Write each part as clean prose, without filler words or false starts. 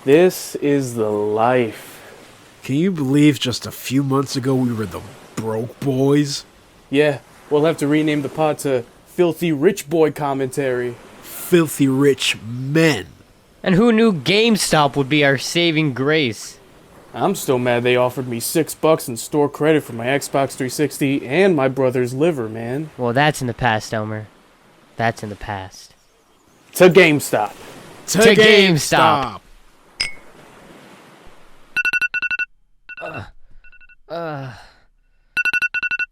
This is the life. Can you believe just a few months ago we were the broke boys? Yeah, we'll have to rename the pod to Filthy Rich Boy Commentary. Filthy rich men. And who knew GameStop would be our saving grace? I'm still mad they offered me $6 in store credit for my Xbox 360 and my brother's liver, man. Well, that's in the past, Elmer. That's in the past. To GameStop. To GameStop.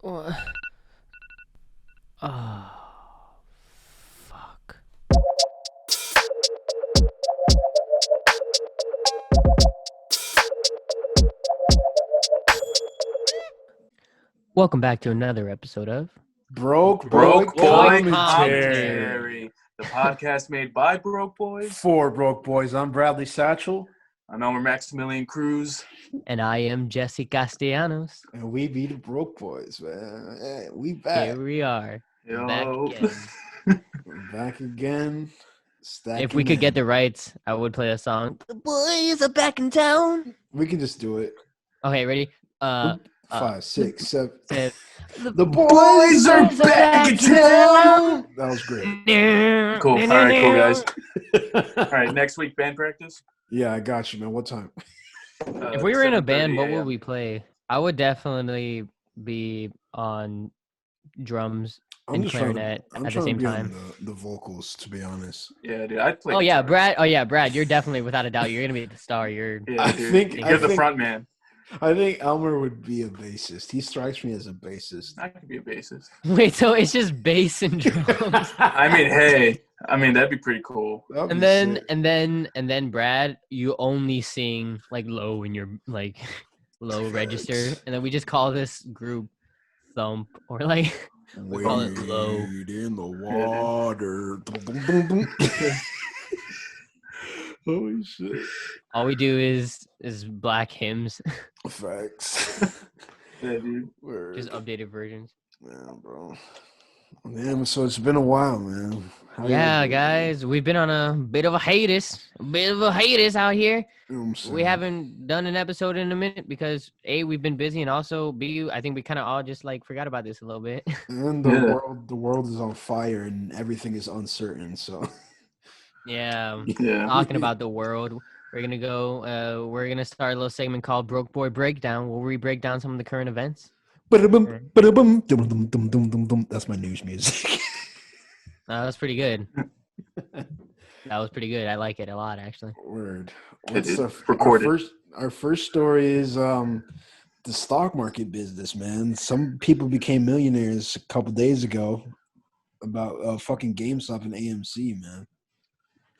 What? Oh, fuck. Welcome back to another episode of Broke Broke Boy Commentary. Commentary. The podcast made by Broke Boys. For broke boys, I'm Bradley Satchel. I'm Elmer Maximilian Cruz. And I am Jesse Castellanos. And we be the broke boys, man. Hey, we back. Here we are. Yo. Back again. We're back again. If we could get the rights, I would play a song. The boys are back in town. We can just do it. Okay, ready? 5, 6, 7. The boys are back in town. That was great. Cool. All right, cool, guys. All right, next week, band practice. Yeah, I got you, man. What time? If we were in a 7:30 band, what would a.m. we play? I would definitely be on drums and clarinet at the same time. On the vocals, to be honest. Yeah, dude, I'd play. Oh yeah, guitar. Brad, you're definitely without a doubt. You're gonna be the star. You're Yeah, I dude. think- You're I the think- front man. I think Elmer would be a bassist. He strikes me as a bassist. I could be a bassist. wait. So it's just bass and drums, I mean, hey, that'd be pretty cool. That'd be and then sick. and then Brad, you only sing like low in your like low register, and then we just call this group Thump or like we call it low. Wade in the water. Dum, dum, dum, dum. Holy shit. All we do is black hymns, Facts. Yeah, dude. Word. just updated versions. Yeah, bro. Man, so it's been a while, man. How Yeah, you doing? guys, we've been on a bit of a hiatus out here. You know what I'm saying? We haven't done an episode in a minute because A, we've been busy, and also B, I think we kind of all just like forgot about this a little bit. And Yeah. the world is on fire and everything is uncertain. So Yeah, Yeah. talking about the world, we're gonna start a little segment called Broke Boy Breakdown, where we break down some of the current events. Ba-da-bum, ba-da-bum, dum, dum, dum, dum, dum. That's my news music. That was pretty good. That was pretty good. I like it a lot, actually. Word. It What's is our recorded. our first story is the stock market business, man. Some people became millionaires a couple days ago about fucking GameStop and AMC, man.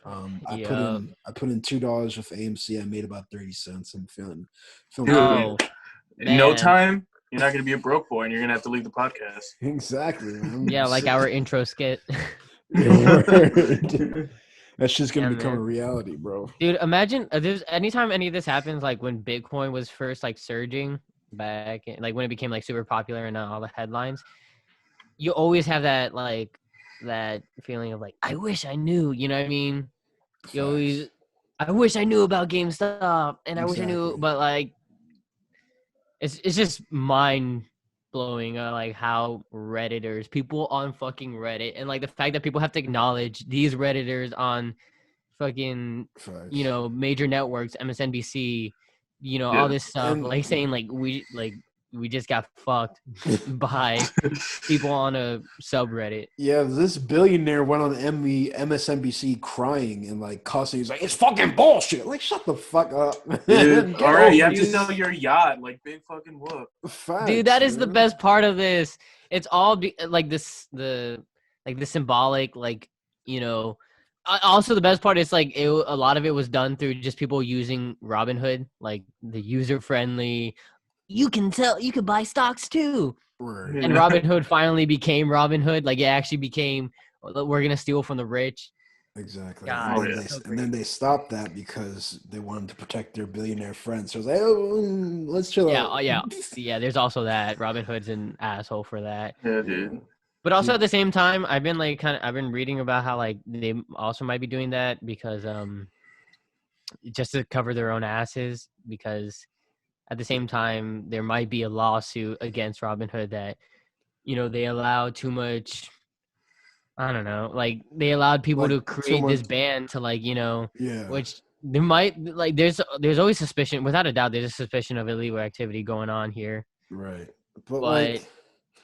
I Yeah. put in $2 with AMC. I made about 30 cents. I'm feeling Dude. good. Oh, In no man. time, you're not gonna be a broke boy, and you're gonna have to leave the podcast. Exactly, man. Yeah, like our intro skit. Word. That's just gonna Yeah, become a man. reality, bro. Dude, imagine there's anytime any of this happens, like when Bitcoin was first like surging back, like when it became like super popular and all the headlines, you always have that like that feeling of like, I wish I knew, you know what I mean? You always, Facts. I wish I knew about GameStop, and I wish I knew, Exactly. but like, it's just mind blowing, like how Redditors, people on fucking Reddit, and like the fact that people have to acknowledge these Redditors on fucking Facts. major networks, MSNBC, all Yeah. this stuff, And- like saying we just got fucked by people on a subreddit. Yeah, this billionaire went on MSNBC crying and like cussing. He's like, "It's fucking bullshit." Like, shut the fuck up, Dude, Get all right, over you have it. to sell your yacht like big fucking whoop. Facts, Dude, that is the man. best part of this. It's all like this, the symbolic, like, also the best part is like a lot of it was done through just people using Robinhood, like the user friendly. You can buy stocks too. Word. And Robinhood finally became Robinhood. Like it actually became, we're gonna steal from the rich. Exactly. God, and, then it's they, so and then they stopped that because they wanted to protect their billionaire friends. So it was like, let's chill Yeah, out. yeah. There's also that Robinhood's an asshole for that. Yeah, dude. But also at the same time, I've been reading about how like they also might be doing that because just to cover their own asses, because at the same time there might be a lawsuit against Robinhood that, you know, they allow too much. I don't know, like they allowed people to create this band to, like, you know, which there might, like, there's always suspicion, without a doubt, there's a suspicion of illegal activity going on here. Right. But like,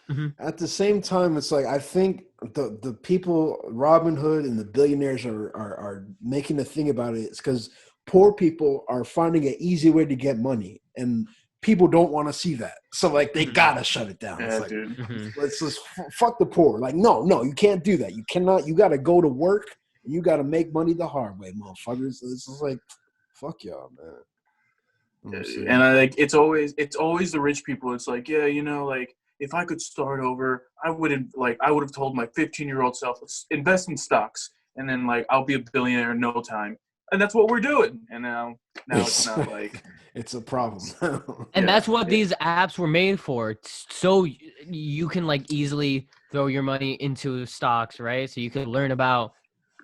Mhm. at the same time, it's like, I think the people, Robin Hood and the billionaires are making a thing about it. It's because poor people are finding an easy way to get money, and people don't want to see that. So like, they gotta shut it down. Yeah, It's like, dude. let's just fuck the poor. Like, no, you can't do that. You cannot. You gotta go to work, and you gotta make money the hard way, motherfuckers. It's just like, fuck y'all, man. You know what I'm saying? And it's always the rich people. It's like, yeah, you know, like, if I could start over, I would have told my 15-year-old self, let's invest in stocks, and then like I'll be a billionaire in no time. And that's what we're doing. And now it's not like it's a problem. And that's what these apps were made for, so you can like easily throw your money into stocks, right? So you can learn about,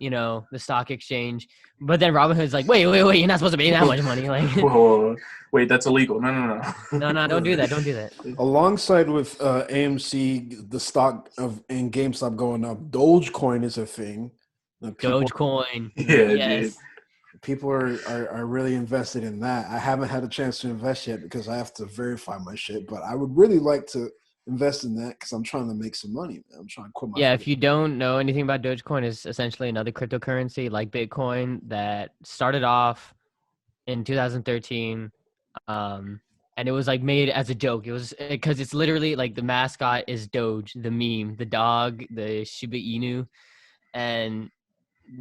you know, the stock exchange. But then Robinhood's like, wait, you're not supposed to make that much money. Like, whoa, wait, that's illegal. No. no, don't do that. Alongside with AMC, the stock and GameStop going up, Dogecoin is a thing. Dogecoin. Yeah, yes. dude. People are really invested in that. I haven't had a chance to invest yet because I have to verify my shit, but I would really like to invest in that because I'm trying to make some money, man. I'm trying to quit my If you don't know anything about Dogecoin, it's essentially another cryptocurrency like Bitcoin that started off in 2013, and it was like made as a joke. It was because it's literally like the mascot is Doge, the meme, the dog, the Shiba Inu, and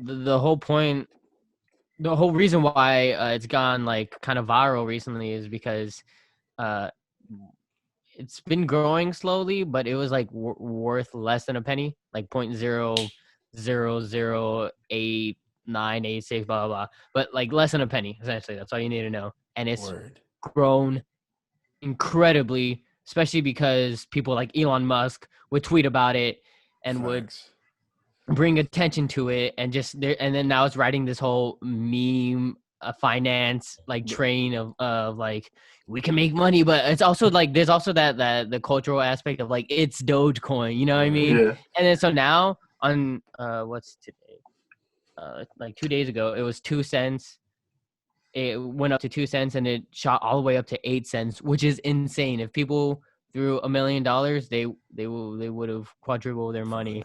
the whole point, the whole reason why it's gone like kind of viral recently is because it's been growing slowly, but it was like worth less than a penny, like 0.0008986, blah, blah, blah. But like less than a penny, essentially. That's all you need to know. And it's grown incredibly, especially because people like Elon Musk would tweet about it and would bring attention to it, and just there, and then now it's riding this whole meme finance like train of like, we can make money, but it's also like there's also that the cultural aspect of like, it's Dogecoin, you know what I mean? Yeah. And then so now on what's today, like 2 days ago, it was 2 cents. It went up to 2 cents, and it shot all the way up to 8 cents, which is insane. If people threw $1 million, they would have quadrupled their money.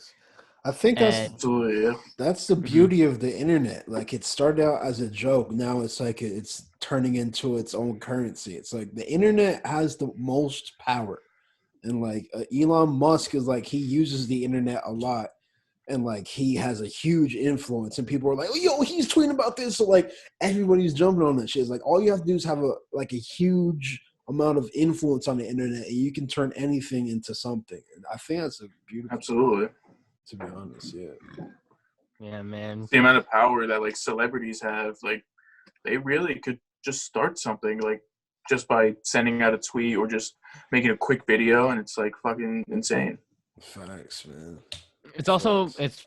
I think that's the beauty of the internet. Like, it started out as a joke. Now it's like it's turning into its own currency. It's like the internet has the most power. And like Elon Musk is like, he uses the internet a lot. And like, he has a huge influence. And people are like, yo, he's tweeting about this. So like, everybody's jumping on that shit. It's like, all you have to do is have a huge amount of influence on the internet, and you can turn anything into something. And I think that's a beautiful Absolutely. To be honest, yeah, man. The amount of power that like celebrities have, like, they really could just start something, like, just by sending out a tweet or just making a quick video, and it's like fucking insane. Facts, man. It's also it's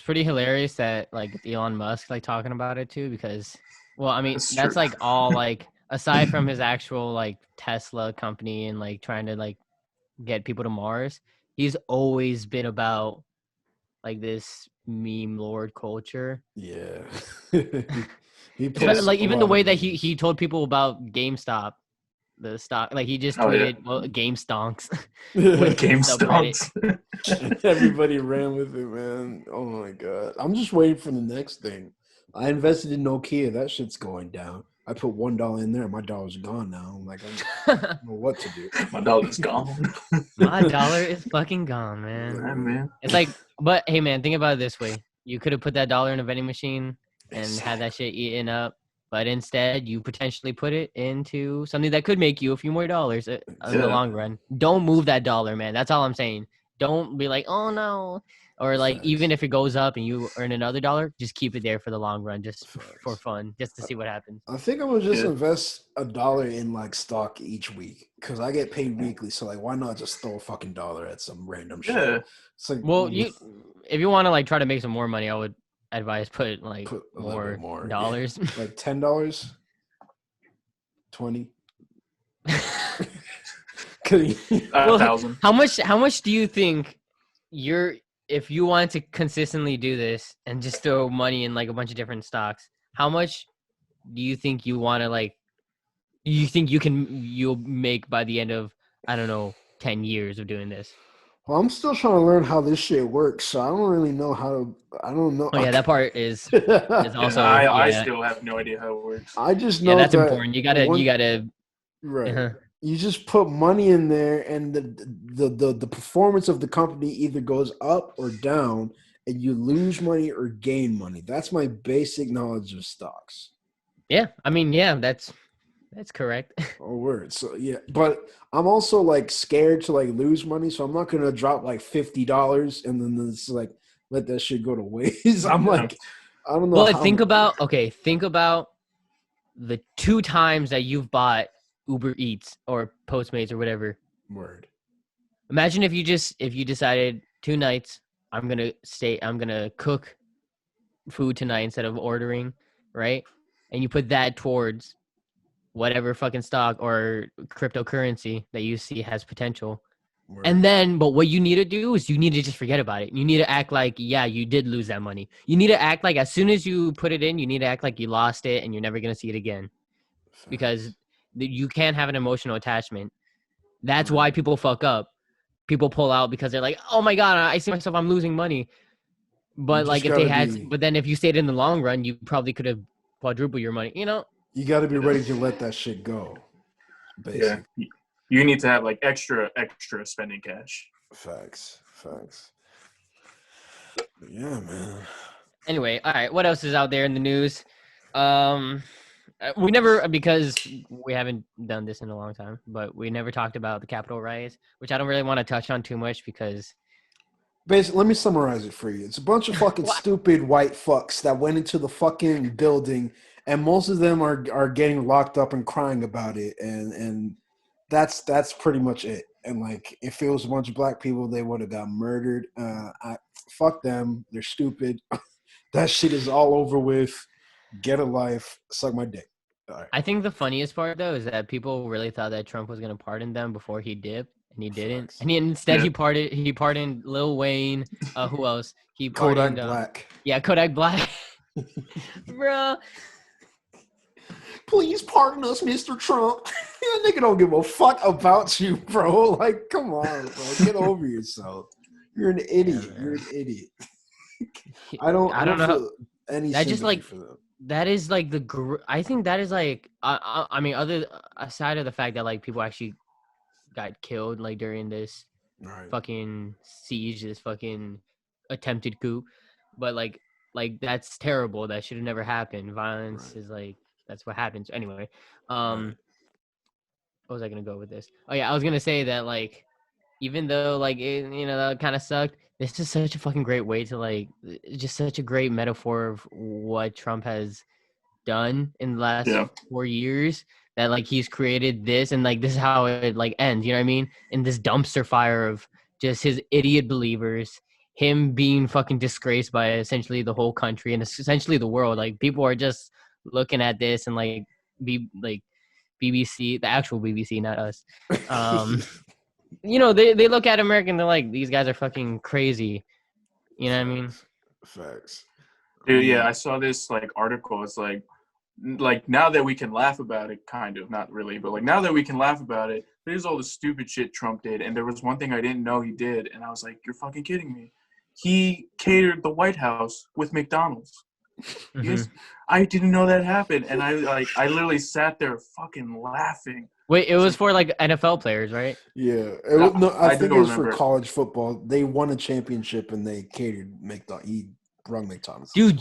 pretty hilarious that like Elon Musk like talking about it too, because, well, I mean, that's like all like, aside from his actual like Tesla company and like trying to like get people to Mars, he's always been about like this meme lord culture. Yeah. Like, even the way that he told people about GameStop, the stock, like he just tweeted, well, Game Stonks. Game Stonks. Everybody ran with it, man. Oh my god. I'm just waiting for the next thing. I invested in Nokia. That shit's going down. I put $1 in there. My dollar's gone now. I'm like, I don't know what to do. My dollar's gone. My dollar is fucking gone, man. Yeah, man. It's like, but hey, man, think about it this way: you could have put that dollar in a vending machine and had that shit eaten up, but instead you potentially put it into something that could make you a few more dollars in the long run. Don't move that dollar, man. That's all I'm saying. Don't be like, oh no. Or like, even if it goes up and you earn another dollar, just keep it there for the long run, just for fun, just to see what happens. I think I'm gonna just invest $1 in like stock each week, because I get paid weekly. So like, why not just throw a fucking dollar at some random shit? Yeah. It's like, well, if you want to like try to make some more money, I would advise put like Put a little bit more, yeah. dollars. Like $10, 20. Well, 1,000. How much do you think if you want to consistently do this and just throw money in like a bunch of different stocks, how much do you think you want to like? You think you'll make by the end of, I don't know, 10 years of doing this? Well, I'm still trying to learn how this shit works, so I don't really know how to. I don't know. Oh yeah, that part is And also I yeah. still have no idea how it works. I just Yeah, know that's that important. You gotta right. uh-huh. You just put money in there, and the performance of the company either goes up or down, and you lose money or gain money. That's my basic knowledge of stocks. Yeah, I mean, yeah, that's correct. Oh, word. So yeah, but I'm also like scared to like lose money, so I'm not gonna drop like $50 and then it's like let that shit go to waste. I'm like, I don't know. Well, think about the 2 times that you've bought Uber Eats or Postmates or whatever. Word. Imagine if you decided 2 nights, I'm gonna cook food tonight instead of ordering, right? And you put that towards whatever fucking stock or cryptocurrency that you see has potential. Word. And then, but what you need to do is you need to just forget about it. You need to act like, yeah, you did lose that money. You need to act like as soon as you put it in, you need to act like you lost it and you're never going to see it again. Because you can't have an emotional attachment. That's why people fuck up. People pull out because they're like, oh my God, I see myself, I'm losing money. But like but then if you stayed in the long run, you probably could have quadrupled your money, you know? You got to be ready to let that shit go. Basically. Yeah. You need to have like extra spending cash. Facts. Yeah, man. Anyway, all right. What else is out there in the news? We never, because we haven't done this in a long time, but we never talked about the Capitol riots, which I don't really want to touch on too much because. Basically, let me summarize it for you. It's a bunch of fucking stupid white fucks that went into the fucking building, and most of them are getting locked up and crying about it, and that's pretty much it. And like, if it was a bunch of black people, they would have got murdered. Fuck them. They're stupid. That shit is all over with. Get a life. Suck my dick. All right. I think the funniest part though is that people really thought that Trump was going to pardon them before he did, and he didn't. And he pardoned Lil Wayne. Who else? He pardoned Kodak Black. Yeah, Kodak Black. Bro. Please pardon us, Mr. Trump. Nigga don't give a fuck about you, bro. Like, come on, bro. Get over yourself. You're an idiot. Yeah, you're an idiot. I don't know feel any that just like for them. that is like I think that is like I mean, other aside of the fact that like people actually got killed like during this fucking siege, this fucking attempted coup, but like that's terrible. That should have never happened. Violence is like, that's what happens. Anyway, what was I gonna go with this? Oh yeah, I was gonna say that like, even though like that kind of sucked, this is such a fucking great way to like, just such a great metaphor of what Trump has done in the last 4 years. That like he's created this, and like this is how it like ends. You know what I mean? In this dumpster fire of just his idiot believers, him being fucking disgraced by essentially the whole country and essentially the world. Like people are just looking at this and like BBC, the actual BBC, not us. They look at America and they're like, these guys are fucking crazy. You know what I mean? Facts. Dude, yeah, I saw this like article. It's like now that we can laugh about it, kind of, not really, but like now that we can laugh about it, there's all the stupid shit Trump did. And there was one thing I didn't know he did, and I was like, you're fucking kidding me. He catered the White House with McDonald's. Mm-hmm. Yes, I didn't know that happened, and I literally sat there fucking laughing. Wait, it was for like NFL players, right? Yeah, I think it was for college football. They won a championship and they catered McDonald's. He brung McDonald's. Dude,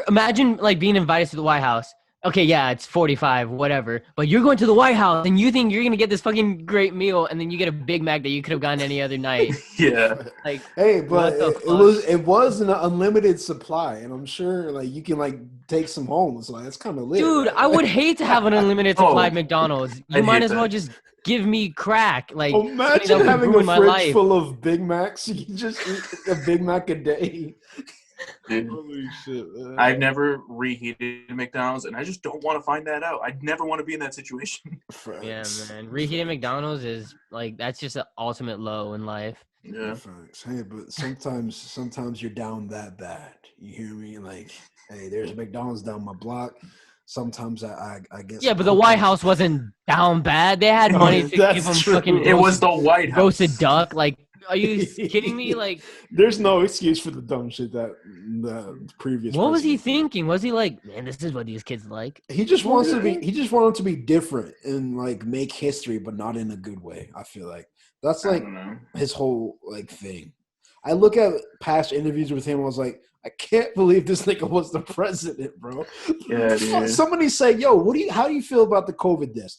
imagine like being invited to the White House. Okay, yeah, it's 45, whatever. But you're going to the White House and you think you're gonna get this fucking great meal, and then you get a Big Mac that you could have gotten any other night. Yeah. Like, hey, but it was an unlimited supply, and I'm sure like you can like take some home. So that's kind of lit. Dude, right? I would hate to have an unlimited supply of McDonald's. You might as well just give me crack. Like, imagine having a fridge full of Big Macs. You can just eat a Big Mac a day. Dude, Holy shit, man. I've never reheated McDonald's, and I just don't want to find that out. I'd never want to be in that situation. Yeah, Facts. man. Reheating Facts. McDonald's is like that's just an ultimate low in life. Yeah. Facts. Hey, but sometimes you're down that bad. You hear me? Like, hey, there's a McDonald's down my block. Sometimes I get Yeah, some but the White cookies. House wasn't down bad. They had money to That's give them true. fucking It was the White House. roasted duck. Like, are you kidding me? Like, There's no excuse for the dumb shit that the previous. what was he president did. thinking? Was he like, man, this is what these kids like? He just wants to be. He just wanted to be different and like make history, but not in a good way. I feel like that's I like don't know. his whole like thing. I look at past interviews with him. I was like, I can't believe this nigga was the president, bro. Yeah, dude. Somebody say, yo, how do you feel about the COVID deaths?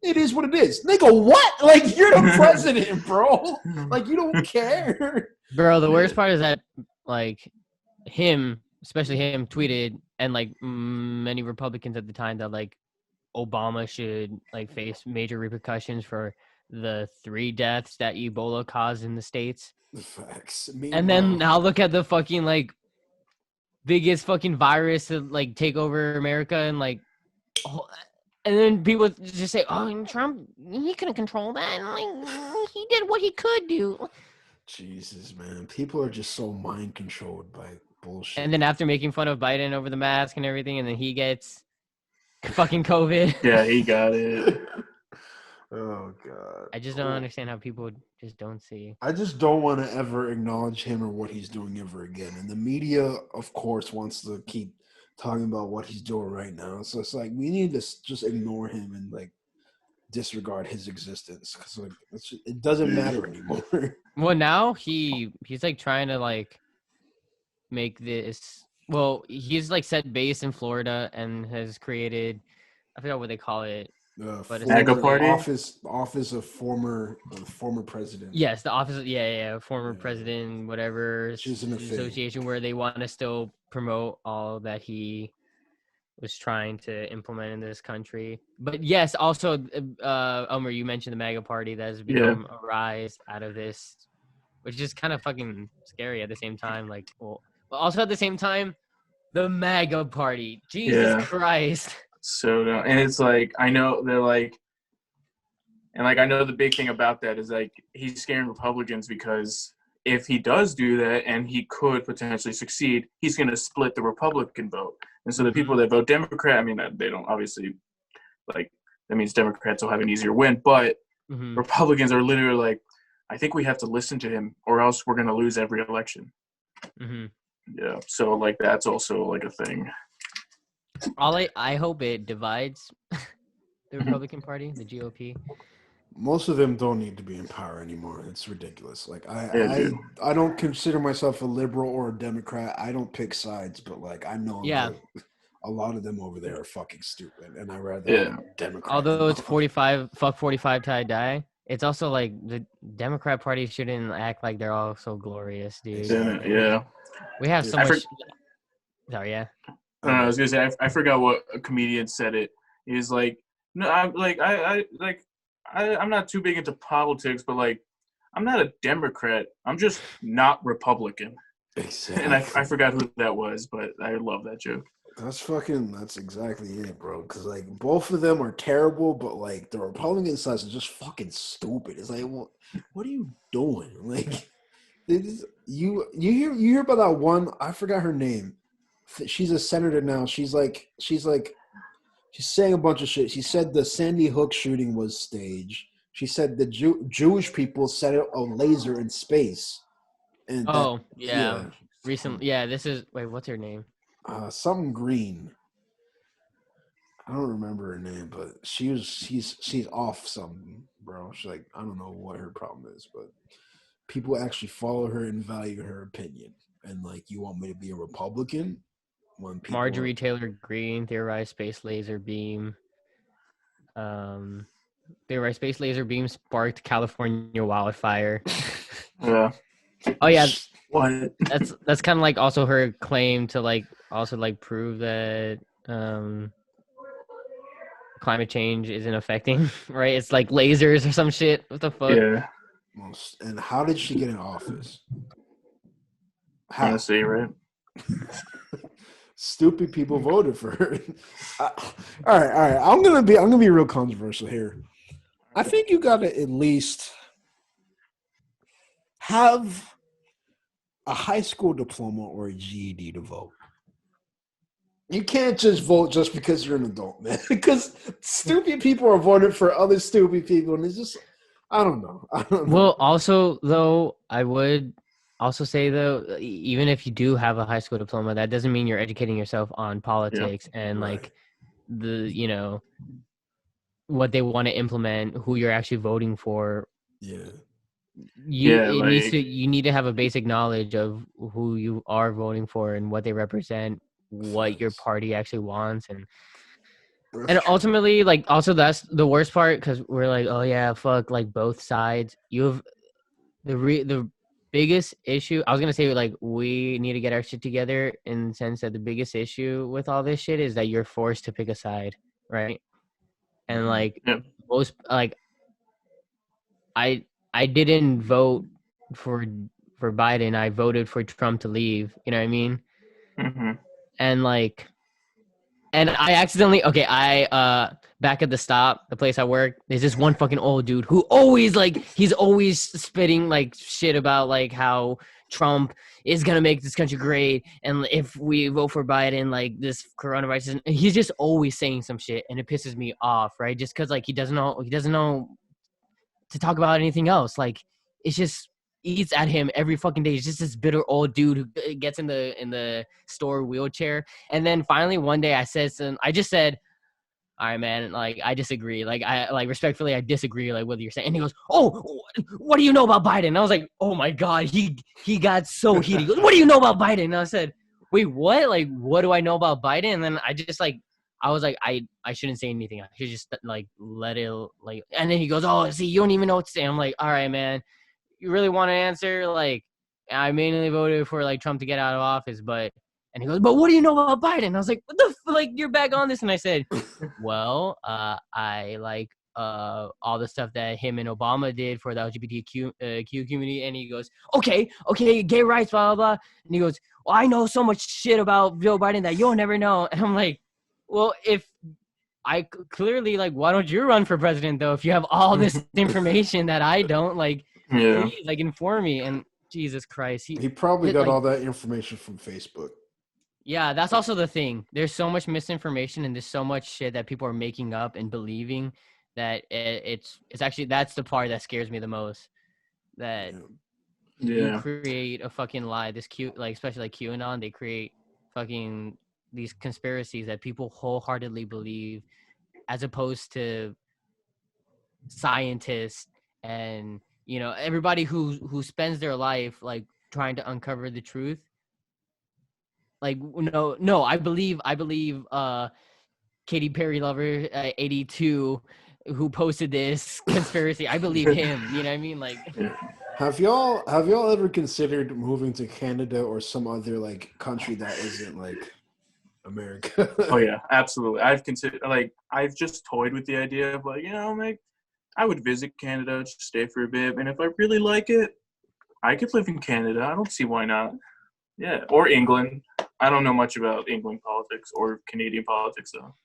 It is what it is, nigga. What? Like you're the president, bro. Like you don't care. Bro, the worst part is that like him, especially him, tweeted and like many Republicans at the time that like Obama should like face major repercussions for the 3 deaths that Ebola caused in the States. Facts. And then now look at the fucking like biggest fucking virus to like take over America and like, and then people just say, "Oh, Trump, he couldn't control that. Like, he did what he could do." Jesus, man, people are just so mind controlled by bullshit. And then after making fun of Biden over the mask and everything, and then he gets fucking COVID. Yeah, he got it. Oh god, I just don't understand how people just don't see. I just don't want to ever acknowledge him or what he's doing ever again. And the media, of course, wants to keep talking about what he's doing right now. So it's like we need to just ignore him and like disregard his existence because like it doesn't matter anymore. Well, now he's like trying to like make this. Well, he's like set base in Florida and has created, I forgot what they call it. But it's MAGA like party? Office of former president. Yes, the office. Yeah, former president, whatever Which isn't a thing. association where they want to still promote all that he was trying to implement in this country. But yes, also, Omer, you mentioned the MAGA party that has become a rise out of this, which is kind of fucking scary at the same time. Like, well, but also at the same time, the MAGA party. Jesus Christ. So, and it's like, I know they're like, and like, I know the big thing about that is like, he's scaring Republicans because if he does do that and he could potentially succeed, he's going to split the Republican vote. And so the people that vote Democrat, I mean, they don't obviously, like, that means Democrats will have an easier win, but Republicans are literally like, I think we have to listen to him or else we're going to lose every election. Yeah. So like, that's also like a thing. I hope it divides the Republican Party, the GOP. Most of them don't need to be in power anymore. It's ridiculous. Like I don't consider myself a liberal or a Democrat. I don't pick sides, but like I know a lot of them over there are fucking stupid, and I rather Democrat. Although it's 45 till I die, it's also like the Democrat Party shouldn't act like they're all so glorious, dude. Exactly. Yeah. We have so much. Sorry, yeah. I was gonna say I forgot what a comedian said it. He's like, no, I'm not too big into politics, but like I'm not a Democrat. I'm just not Republican. Exactly. And I forgot who that was, but I love that joke. That's exactly it, bro. Because like both of them are terrible, but like the Republican side is just fucking stupid. It's like, well, what are you doing? Like, you hear about that one? I forgot her name. She's a senator now. She's saying a bunch of shit. She said the Sandy Hook shooting was staged. She said the Jewish people set a laser in space. And recently, this is what's her name? Something Green. I don't remember her name, but she's off something, bro. She's like, I don't know what her problem is, but people actually follow her and value her opinion. And like, you want me to be a Republican? When Marjorie Taylor Greene theorized space laser beam. Theorized space laser beam sparked California wildfire. Yeah. Oh yeah. What? That's kind of like also her claim to like also like prove that climate change isn't affecting, right? It's like lasers or some shit. What the fuck? Yeah. And how did she get in office? Honestly, right? Stupid people voted for her. All right. I'm gonna be real controversial here. I think you gotta at least have a high school diploma or a GED to vote. You can't just vote just because you're an adult, man. Because stupid people are voting for other stupid people, and it's just, I don't know. Well, also though, I would also say though, even if you do have a high school diploma, that doesn't mean you're educating yourself on politics and Right. like the what they want to implement, who you're actually voting for. Yeah. You need to have a basic knowledge of who you are voting for and what they represent, what your Facts. party actually wants, and That's true. ultimately, like, also that's the worst part because we're like, oh yeah, fuck, like both sides. You have the biggest issue. I was gonna say like we need to get our shit together in the sense that the biggest issue with all this shit is that you're forced to pick a side, right? And like Yeah. most like I I didn't vote for for Biden. I voted for Trump to leave. You know what I mean? Mm-hmm. And like, and I accidentally I back at the stop, the place I work, there's this one fucking old dude who always like he's always spitting like shit about like how Trump is gonna make this country great, and if we vote for Biden, like this coronavirus, he's just always saying some shit, and it pisses me off, right? Just because like he doesn't know to talk about anything else. Like it's just eats at him every fucking day. He's just this bitter old dude who gets in the store wheelchair. And then finally one day I just said, all right, man, like I disagree. Like I like respectfully, I disagree like what you're saying. And he goes, oh, what do you know about Biden? And I was like, oh my God, he got so heated. He goes, what do you know about Biden? And I said, wait, what? Like, what do I know about Biden? And then I just like I was like, I shouldn't say anything. I should just like let it like. And then he goes, oh, see, you don't even know what to say. I'm like, all right, man, you really want to answer? Like, I mainly voted for like Trump to get out of office, but. And he goes, but what do you know about Biden? And I was like, what the like, you're back on this. And I said, well, I like all the stuff that him and Obama did for the LGBTQ community. And he goes, okay, gay rights, blah, blah, blah. And he goes, well, I know so much shit about Joe Biden that you'll never know. And I'm like, well, if I clearly, like, why don't you run for president, though, if you have all this information that I don't, like, Yeah. please, like, inform me. And Jesus Christ. He probably got like, all that information from Facebook. yeah, that's also the thing. There's so much misinformation and there's so much shit that people are making up and believing that it's actually that's the part that scares me the most. That you Yeah. create a fucking lie. This cute, like especially like QAnon, they create fucking these conspiracies that people wholeheartedly believe, as opposed to scientists and everybody who spends their life like trying to uncover the truth. Like no, I believe Katy Perry lover 82 who posted this conspiracy. I believe him. You know what I mean? Like, Yeah. Have y'all ever considered moving to Canada or some other like country that isn't like America? Oh yeah, absolutely. I've just toyed with the idea of like, like I would visit Canada, just stay for a bit, and if I really like it, I could live in Canada. I don't see why not. Yeah, or England. I don't know much about England politics or Canadian politics though.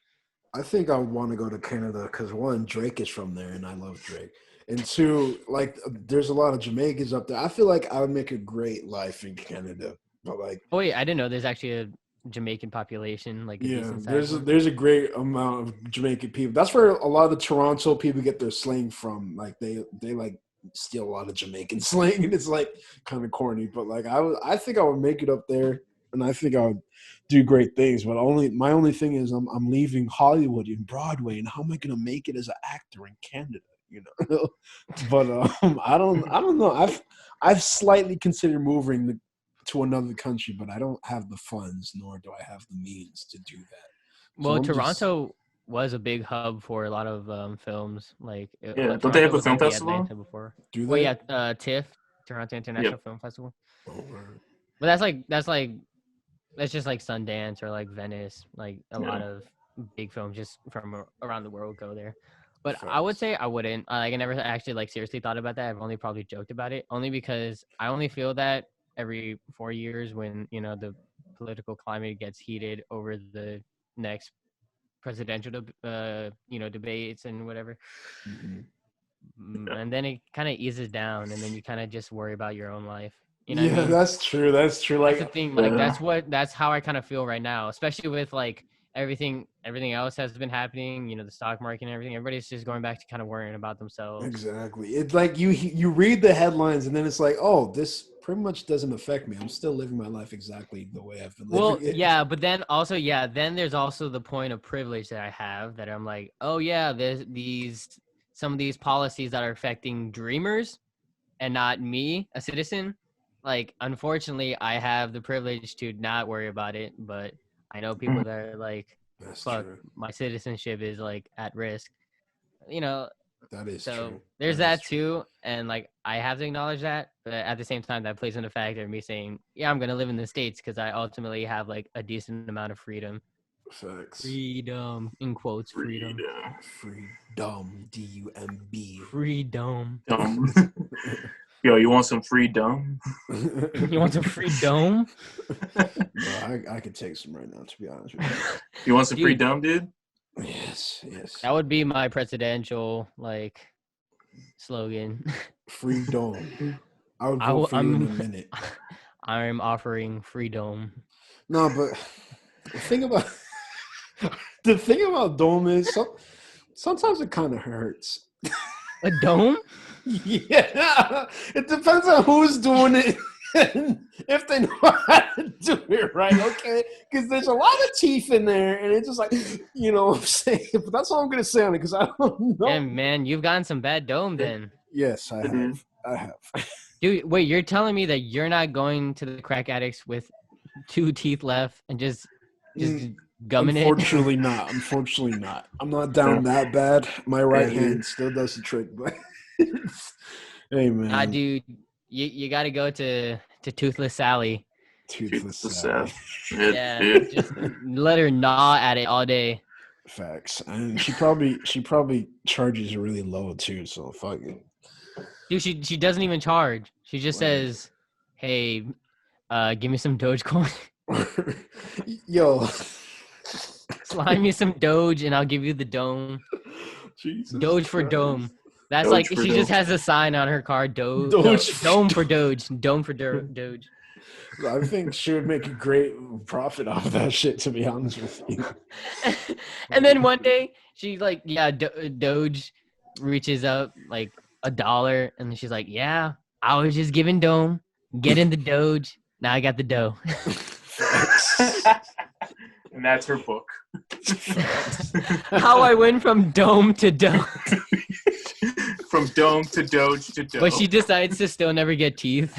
I think I would want to go to Canada because one, Drake is from there, and I love Drake. And two, like, there's a lot of Jamaicans up there. I feel like I would make a great life in Canada. But like, oh wait, I didn't know there's actually a Jamaican population, like a yeah, decent size one. there's a great amount of Jamaican people. That's where a lot of the Toronto people get their slang from. Like they like steal a lot of Jamaican slang, and it's like kind of corny. But like I think I would make it up there, and I think I would do great things. But my only thing is I'm leaving Hollywood and Broadway, and how am I gonna make it as an actor in Canada? You know, but I don't know. I've slightly considered moving to another country, but I don't have the funds, nor do I have the means to do that. So Well, I'm just Toronto was a big hub for a lot of films. Like, Yeah, don't they Toronto have a was film like the festival? Atlanta before. do Well, that. yeah, TIFF, Toronto International Yep. Film Festival. Oh, right. But that's just like Sundance or like Venice. Like a lot Yeah. of big films just from around the world go there. But I would Facts. say I wouldn't. Like I never actually like seriously thought about that. I've only probably joked about it, only because I only feel that every 4 years when the political climate gets heated over the next presidential, debates and whatever. And then it kind of eases down, and then you kind of just worry about your own life. You know what I mean? That's true. That's true. That's Like, the thing. Like that's how I kind of feel right now, especially with like everything else has been happening. You know, the stock market and everything. Everybody's just going back to kind of worrying about themselves. exactly. It's like you read the headlines and then it's like, oh, this pretty much doesn't affect me. I'm still living my life exactly the way I've been living. Well, it. yeah, but then also, then there's also the point of privilege that I have that I'm like, oh yeah, there's some of these policies that are affecting dreamers and not me, a citizen. Like, unfortunately, I have the privilege to not worry about it, but I know people that are like, That's fuck, true. my citizenship is like at risk. You know, That is so true. there's That is that too, and like I have to acknowledge that, but at the same time, that plays into the factor of me saying, yeah, I'm gonna live in the States because I ultimately have like a decent amount of freedom. Facts. Freedom, in quotes, freedom. Freedom. D-U-M-B. Freedom. Yo, you want some free dumb? You want some freedom? Bro, I could take some right now, to be honest with You want some free Dude. dumb, dude? you. Yes. That would be my presidential like slogan. Freedom. I would vote for you in a minute. I'm offering freedom. No, but the thing about dome is sometimes it kind of hurts. A dome? Yeah, it depends on who's doing it and if they know how to do it right, okay? Because there's a lot of teeth in there, and it's just like, you know what I'm saying? But that's all I'm going to say on it, because I don't know. Damn, man, you've gotten some bad dome then. Yes, I have. Dude, wait, you're telling me that you're not going to the crack addicts with 2 teeth left and just gumming Unfortunately not. Unfortunately not. I'm not down that bad. My right hand still does the trick, but hey, man. Nah, dude, you got to go to Toothless Sally. Toothless Sally. Yeah, just let her gnaw at it all day. Facts. And she probably charges really low too, so fuck it. Dude, she doesn't even charge. She just says, "Hey, give me some Dogecoin." Yo. Slime me some Doge and I'll give you the dome. Jesus Doge for Christ. dome. That's Doge like for she Doge. just has a sign on her car. Dome for Doge. Dome for Doge. I think she would make a great profit off that shit, to be honest with you. And then one day she like, yeah, Doge reaches up like $1 and she's like, yeah, I was just giving dome, getting the Doge. Now I got the dough. And that's her book. How I went from dome to dough. From dome to Doge to dough. But she decides to still never get teeth.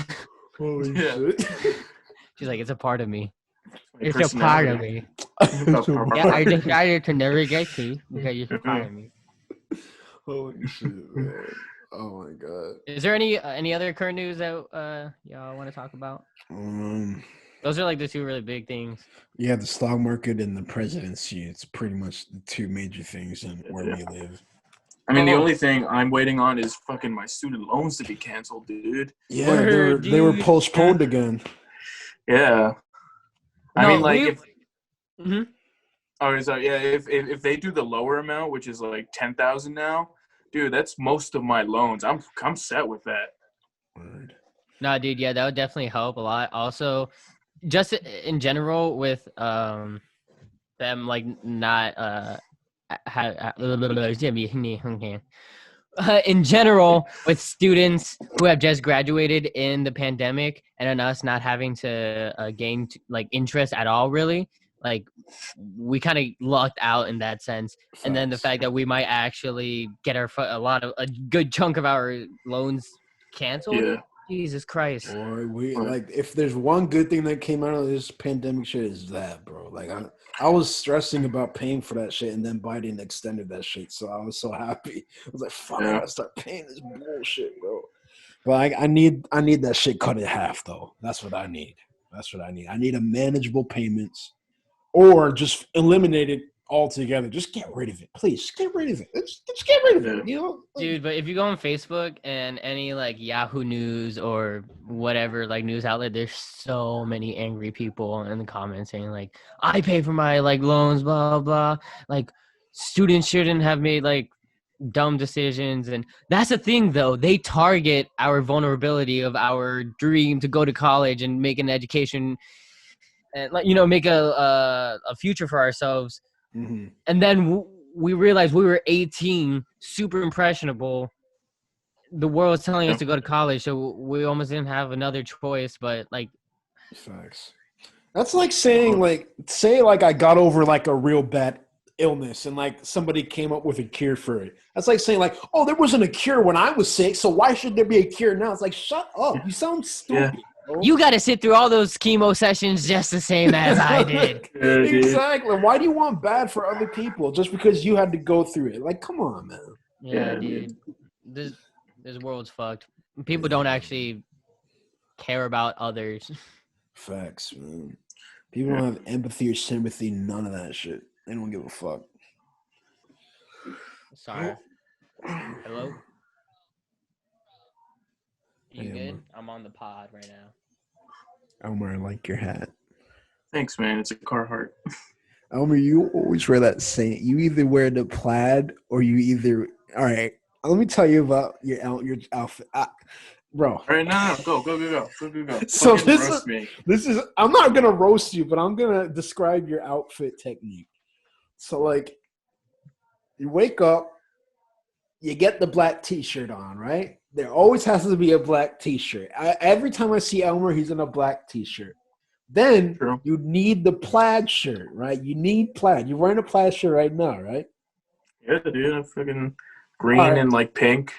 Holy Yeah. shit. She's like, it's a part of me. My It's a part of personality. me. Yeah, I decided to never get teeth because it's a part of me. Holy shit, man. Oh my god. Is there any other current news that y'all want to talk about? Those are like the 2 really big things. Yeah, the stock market and the presidency. It's pretty much the 2 major things in where we live. I mean, the only thing I'm waiting on is fucking my student loans to be canceled, dude. Yeah, they were postponed again. Yeah. I mean, like, if they do the lower amount, which is like 10,000 now, dude, that's most of my loans. I'm set with that. Word. Nah, dude, yeah, that would definitely help a lot. Also, just in general with them like not in general with students who have just graduated in the pandemic and us not having to gain like interest at all, really, like we kind of lucked out in that sense. Facts. And then the fact that we might actually get a good chunk of our loans canceled. Yeah. Jesus Christ. Boy, like if there's one good thing that came out of this pandemic shit is that, bro. Like I was stressing about paying for that shit, and then Biden extended that shit, so I was so happy. I was like, fuck, I gotta start paying this bullshit, bro. But I need that shit cut in half, though. That's what I need. I need a manageable payments, or just eliminate it altogether. Just get rid of it, please. Just get rid of it. Just get rid of it. You know, Dude, but if you go on Facebook and any like Yahoo News or whatever like news outlet, there's so many angry people in the comments saying like, I pay for my like loans, blah blah. Like students shouldn't have made like dumb decisions. And that's the thing though, they target our vulnerability of our dream to go to college and make an education and like, you know, make a future for ourselves. Mm-hmm. And then we realized we were 18, super impressionable. The world was telling us to go to college, so we almost didn't have another choice. But like, Facts. That's like saying say I got over like a real bad illness and like somebody came up with a cure for it. That's like saying like, oh, there wasn't a cure when I was sick, so why should there be a cure now? It's like, shut up. You sound stupid. Bro. You got to sit through all those chemo sessions just the same as I did. Exactly. Why do you want bad for other people just because you had to go through it? Like, come on, man. Yeah, dude. This world's fucked. People don't actually care about others. Facts, man. People don't have empathy or sympathy, none of that shit. They don't give a fuck. Sorry. Hello? You good? Man. I'm on the pod right now. Elmer, I like your hat. Thanks, man. It's a Carhartt. Elmer, you always wear that same. You either wear the plaid or you either. All right, let me tell you about your outfit, bro. All right, no, go. So Fucking roast me. this is. I'm not gonna roast you, but I'm gonna describe your outfit technique. So like, you wake up, you get the black T-shirt on, right? There always has to be a black T-shirt. Every time I see Elmer, he's in a black T-shirt. Then True. you need the plaid shirt, right? You need plaid. You're wearing a plaid shirt right now, right? Yeah, dude. I'm fucking green All right. and like pink.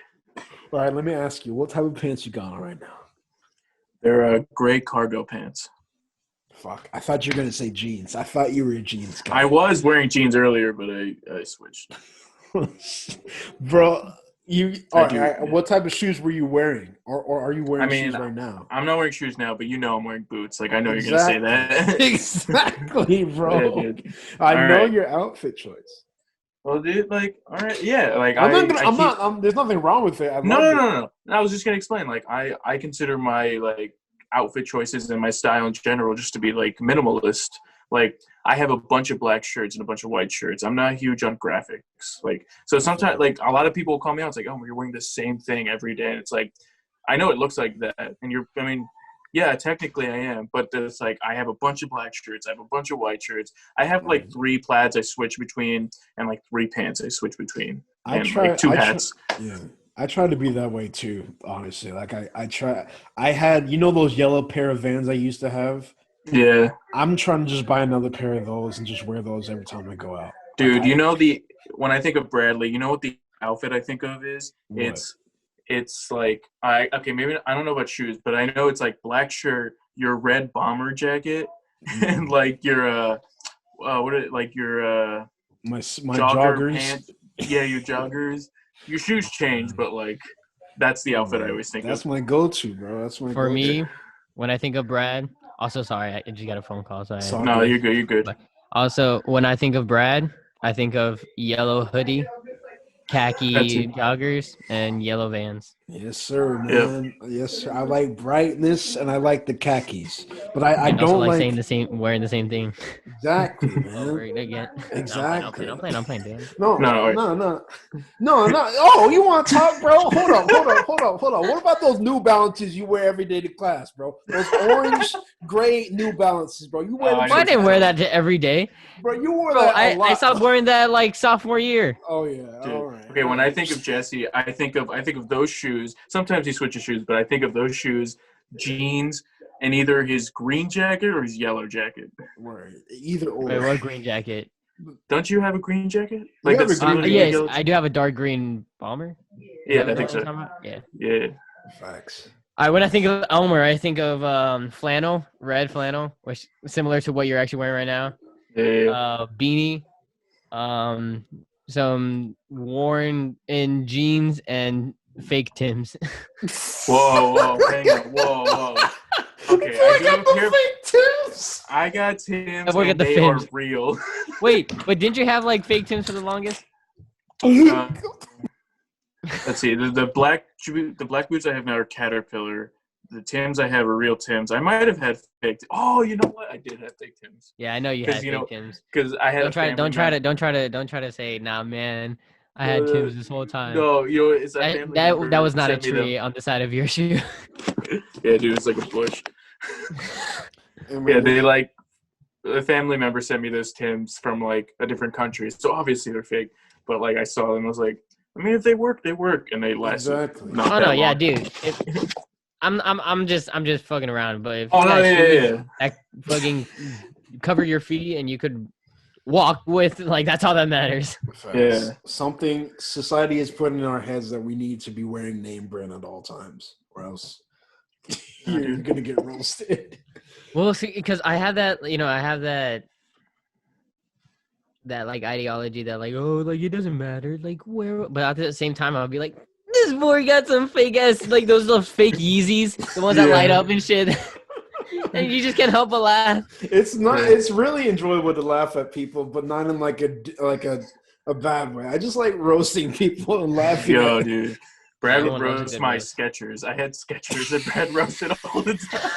All right, let me ask you, what type of pants you got on right now? They're gray cargo pants. Fuck, I thought you were gonna say jeans. I thought you were a jeans guy. I was wearing jeans earlier, but I switched. Bro, all right, yeah. what type of shoes were you wearing? Or are you wearing shoes right now? I'm not wearing shoes now, but you know I'm wearing boots. Like, I know you're going to say that. Exactly, bro. Yeah, dude. I All know right. your outfit choice. Well, dude, like, all right, yeah. Like, There's nothing wrong with it. No. I was just going to explain. Like, I consider my, like, outfit choices and my style in general just to be, like, minimalist. Like, I have a bunch of black shirts and a bunch of white shirts. I'm not huge on graphics. Like, so sometimes, like, a lot of people will call me out. It's like, oh, you're wearing the same thing every day. And it's like, I know it looks like that. And yeah, technically I am. But it's like, I have a bunch of black shirts. I have a bunch of white shirts. I have, like, 3 plaids I switch between and, like, 3 pants I switch between. And, like, 2 hats. Yeah. I try to be that way, too, honestly. Like, I try. I had, those yellow pair of Vans I used to have? Yeah. I'm trying to just buy another pair of those and just wear those every time I go out. Dude, when I think of Bradley, you know what the outfit I think of is? What? It's like maybe I don't know about shoes, but I know it's like black shirt, your red bomber jacket, and like your my joggers. pants. Yeah, your joggers. Your shoes change, but like that's the outfit I always think of. That's my go-to, bro. That's my For go-to. me, when I think of Brad, also sorry, I just got a phone call. So No, you're good. You're good. But also, when I think of Brad, I think of yellow hoodie, khaki joggers, and yellow Vans. Yes, sir, man. Yep. Yes, sir. I like brightness and I like the khakis, but I don't also like saying wearing the same thing. Exactly, man. Again. Exactly. I'm playing, dude. No. Oh, you want to talk, bro? Hold up. What about those New Balances you wear every day to class, bro? Those orange, gray New Balances, bro. You wear them. I didn't wear that every day. Bro, you wore that a lot. I stopped wearing that like sophomore year. Oh yeah. Dude. All right. Okay, when I think of Jesse, I think of those shoes. Sometimes he switches shoes, but I think of those shoes, jeans, and either his green jacket or his yellow jacket. Word. Either or. Wait, what green jacket? Don't you have a green jacket? Like have that's a green Yes, yellow? I do have a dark green bomber. Yeah, I think so. Yeah. Yeah. Facts. When I think of Elmer, I think of flannel, red flannel, which is similar to what you're actually wearing right now. Yeah. Beanie, some worn in jeans and fake Tims. Whoa, hang on, whoa. Okay, I do have a pair. Fake Tims. I got Tim's, I work at and the they are Fims. real. Wait, but didn't you have like fake Tims for the longest? Let's see. The black boots I have now are Caterpillar. The Tims I have are real Tims. I might have had fake. Oh, you know what? I did have fake Tims. Yeah, I know you had fake Tims. Because I had Don't try to say, nah, man. I had Tims this whole time. No, you know, it's a family member That was not a sent me tree them. on the side of your shoe. Yeah, dude, it's like a bush. And Yeah, they like a family member sent me those Tims from like a different country, so obviously they're fake. But like I saw them, I was like, I mean, if they work, they work, and they last. Exactly. Not Oh that no, yeah, long. dude. I'm just fucking around. But if Oh you no, got shoes yeah. that fucking cover your feet and you could walk with, like, that's all that matters. Facts. Yeah. Something society is putting in our heads that we need to be wearing name brand at all times, or else you're gonna get roasted. Well, see, because I have that, that like ideology that like, oh, like it doesn't matter, like where. But at the same time, I'll be like, this boy got some fake ass, like those fake Yeezys, the ones that light up and shit. And you just can't help but laugh. It's not. Yeah. It's really enjoyable to laugh at people, but not in like a bad way. I just like roasting people and laughing. Yo, at dude. Brad would Everyone loves a roast good my roast. Skechers. I had Skechers that Brad roasted all the time.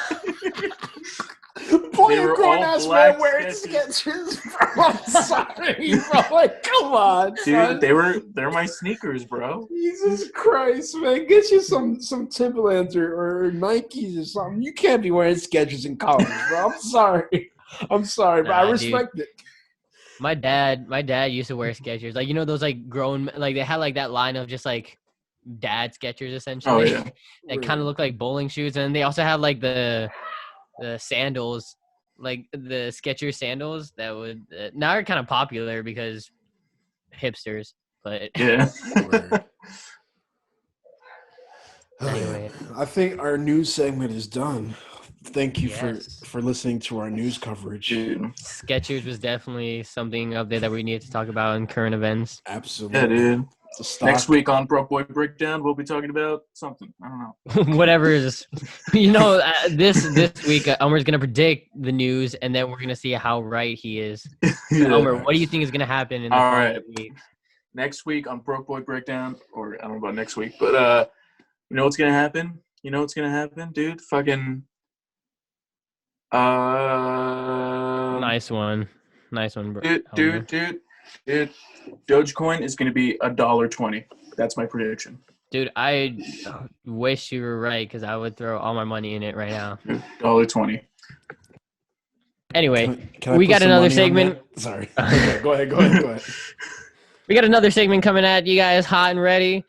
Boy, They a were grown all ass black man wearing Skechers. Skechers, bro. I'm sorry, bro. Like, come on, son. Dude, they're my sneakers, bro. Jesus Christ, man. Get you some Timberlands or Nikes or something. You can't be wearing Skechers in college, bro. I'm sorry. But I Nah, respect it. My dad used to wear Skechers, like, those like grown, like they had like that line of just like dad Skechers essentially. Oh yeah. That kind of look like bowling shoes, and they also had like the sandals, like the Skechers sandals that would now are kind of popular because hipsters, but Yeah. anyway. I think our news segment is done. Thank you Yes. for listening to our news coverage. Dude. Skechers was definitely something up there that we needed to talk about in current events. Absolutely. Yeah, dude. It's a stock. Next week on Broke Boy Breakdown, we'll be talking about something. I don't know. Whatever is, this week, Elmer's gonna predict the news, and then we're gonna see how right he is. Yeah. Elmer, what do you think is gonna happen in the All following right. weeks? Next week on Broke Boy Breakdown, or I don't know about next week, but you know what's gonna happen? Dude? Fucking Nice one, bro. dude. Dogecoin is gonna be $1.20. That's my prediction. Dude, I wish you were right because I would throw all my money in it right now. $1.20. Anyway, Can I we put got some another money on segment. that? Sorry. Okay, go ahead. We got another segment coming at you guys hot and ready.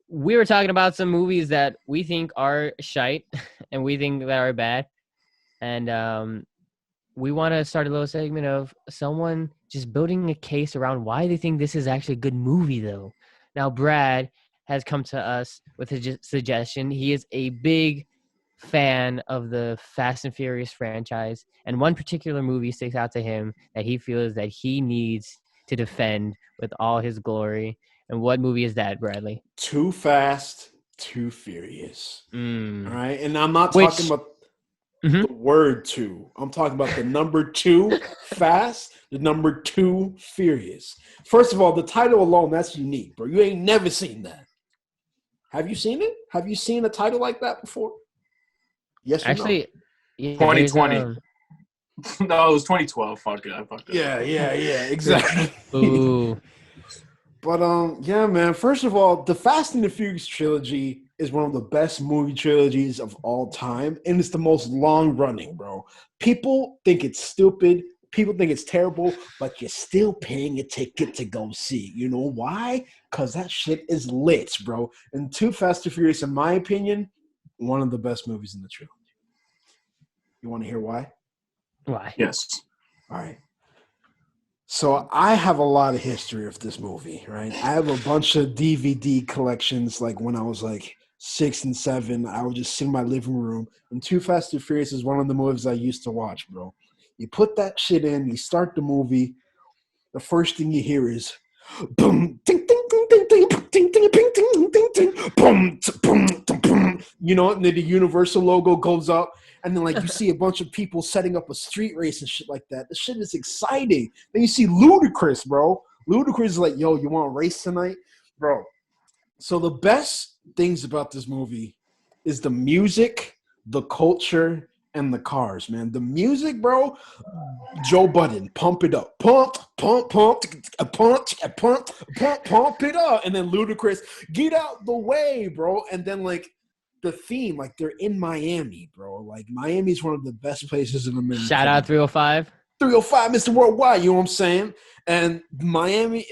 We were talking about some movies that we think are shite and we think that are bad. And we want to start a little segment of someone just building a case around why they think this is actually a good movie, though. Now, Brad has come to us with a suggestion. He is a big fan of the Fast and Furious franchise, and one particular movie sticks out to him that he feels that he needs to defend with all his glory. And what movie is that, Bradley? Too Fast, Too Furious. All right, and I'm not Which- talking about the word two. I'm talking about the number 2 Fast, the number 2 Furious. First of all, the title alone, that's unique, bro. You ain't never seen that. Have you seen it? Have you seen a title like that before? Yes or Actually, yeah, 2020. there's, No, it was 2012. Fuck it. I fucked it up. Yeah, exactly. Ooh. But yeah, man. First of all, the Fast and the Furious trilogy is one of the best movie trilogies of all time, and it's the most long running, bro. People think it's stupid. People think it's terrible, but you're still paying a ticket to go see. You know why? Because that shit is lit, bro. And Too Fast and Furious, in my opinion, one of the best movies in the trilogy. You want to hear why? Why? Yes. All right. So I have a lot of history of this movie, right? I have a bunch of DVD collections. Like when I was like 6 and 7, I would just sit in my living room. And Too Fast and Furious is one of the movies I used to watch, bro. You put that shit in, you start the movie. The first thing you hear is boom, ding, ding, ding, ding, ding, ding, ding, ding, ding, ding, ding, boom, boom, boom. You know, and then the Universal logo goes up. and then like you see a bunch of people setting up a street race and shit like that. The shit is exciting. Then you see Ludacris, bro. Ludacris is like, yo, you want to race tonight, bro? So the best things about this movie is the music, the culture, and the cars, man. The music, bro. Joe Budden, pump it up, pump, it up, and then Ludacris, get out the way, bro. And then like the theme, like they're in Miami, bro. Like Miami's one of the best places in America. Shout out 305. 305, Mr. Worldwide, you know what I'm saying? And Miami,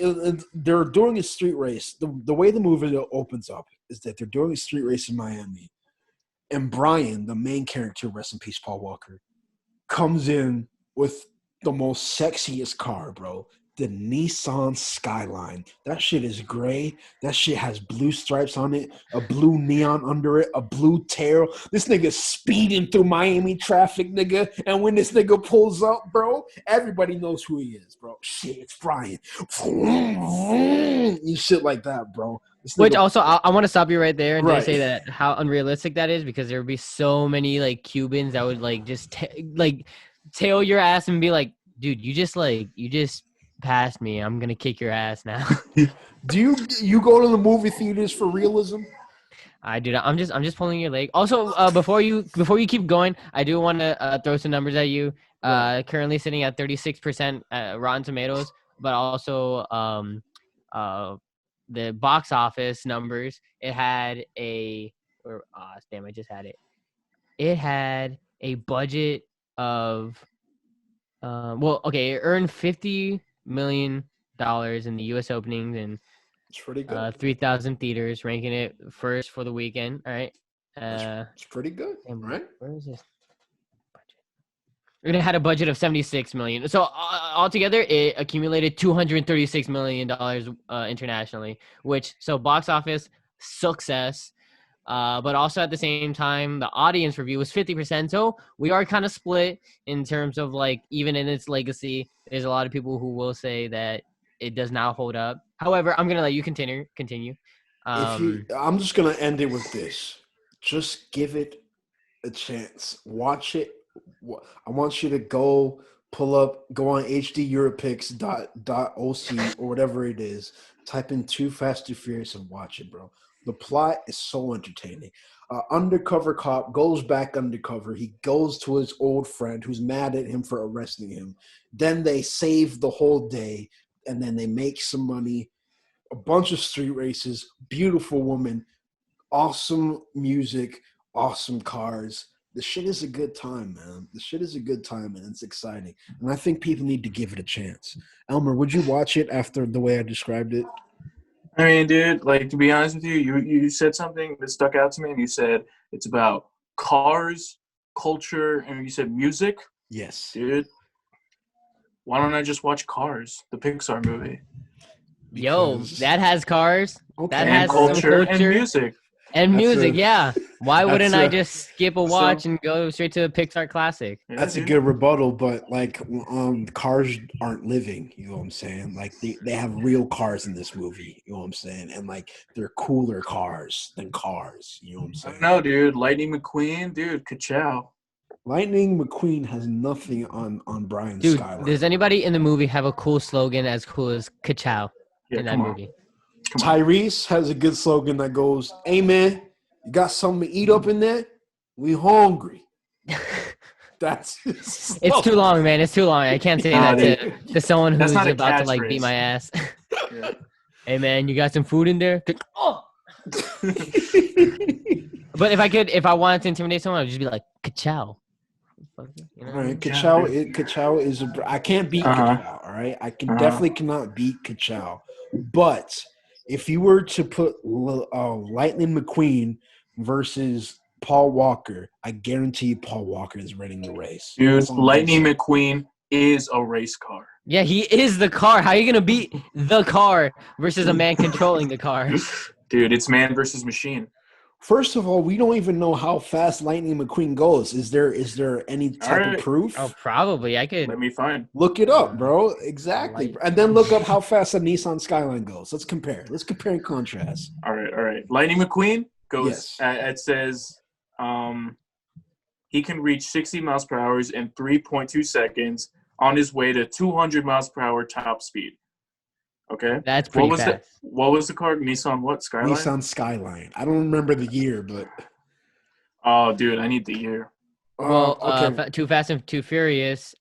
they're doing a street race. The way the movie opens up is that they're doing a street race in Miami. And Brian, the main character, rest in peace, Paul Walker, comes in with the most sexiest car, bro. The Nissan Skyline. That shit is gray. That shit has blue stripes on it, a blue neon under it, a blue tail. This nigga speeding through Miami traffic, nigga. And when this nigga pulls up, bro, everybody knows who he is, bro. Shit, it's Brian. You shit like that, bro. Which also, I want to stop you right there and Right. just say that how unrealistic that is, because there would be so many like Cubans that would like just like tail your ass and be like, dude, you just passed me. I'm gonna kick your ass now. Do you go to the movie theaters for realism? I do not. I'm just pulling your leg. Also, before you keep going, I do want to throw some numbers at you. Currently sitting at 36% Rotten Tomatoes, but also the box office numbers. It had I just had it. It had a budget of it earned $50 million in the U.S. openings and It's pretty good. 3,000 theaters, ranking it first for the weekend. All right. It's pretty good, right? Where is this budget? It had a budget of $76 million. So altogether, it accumulated $236 million internationally, so box office success. But also at the same time, the audience review was 50%. So we are kind of split in terms of like, even in its legacy, there's a lot of people who will say that it does not hold up. However, I'm going to let you continue. I'm just going to end it with this. Just give it a chance. Watch it. I want you to go on hdeuropics.oc or whatever it is. Type in Too Fast, Too Furious and watch it, bro. The plot is so entertaining. Undercover cop goes back undercover. He goes to his old friend who's mad at him for arresting him. Then they save the whole day, and then they make some money. A bunch of street races, beautiful woman, awesome music, awesome cars. The shit is a good time, man. The shit is a good time, and it's exciting. And I think people need to give it a chance. Elmer, would you watch it after the way I described it? I mean, dude, like, to be honest with you, you said something that stuck out to me, and you said it's about cars, culture, and you said music. Yes. Dude, why don't I just watch Cars, the Pixar movie? Yo, that has cars. Okay. That And has culture some and music. And That's music, a- yeah. Why wouldn't I a- just skip a watch and go straight to a Pixar classic? Yeah, That's a dude. good rebuttal, but like cars aren't living, you know what I'm saying? Like they have real cars in this movie, you know what I'm saying? And like they're cooler cars than cars, you know what I'm I saying? don't know, dude. Lightning McQueen, dude, ka-chow. Lightning McQueen has nothing on Brian's Dude, Skyline. does anybody in the movie have a cool slogan as cool as Ka-chow Yeah, in that come on. movie? Come on. Tyrese has a good slogan that goes, "Hey man, you got something to eat up in there? We hungry." That's It's too long, man. It's too long. I can't say Nah, that to someone That's who's not a about to like beat catchphrase. my ass. Yeah. Hey man, you got some food in there? Oh. But if I wanted to intimidate someone, I'd just be like, Ka-chow. You know All what I mean? right, Ka-chow is I can't beat Uh-huh. Ka-chow, all right? I definitely cannot beat Ka-chow. But if you were to put Lightning McQueen versus Paul Walker, I guarantee Paul Walker is winning the race. Dude, That's all I'm Lightning saying. McQueen is a race car. Yeah, he is the car. How are you gonna beat the car versus a man controlling the car? Dude, it's man versus machine. First of all, we don't even know how fast Lightning McQueen goes. Is there any type right. of proof? Oh, probably. I could. Let me find. Look it up, bro. Exactly. Light- And then look up how fast a Nissan Skyline goes. Let's compare. Let's compare and contrast. All right. Lightning McQueen goes. Yes. It says he can reach 60 miles per hour in 3.2 seconds on his way to 200 miles per hour top speed. Okay? That's pretty fast. What was the car? Nissan what? Skyline? Nissan Skyline. I don't remember the year, but Oh, dude, I need the year. Well, okay. Too Fast and Too Furious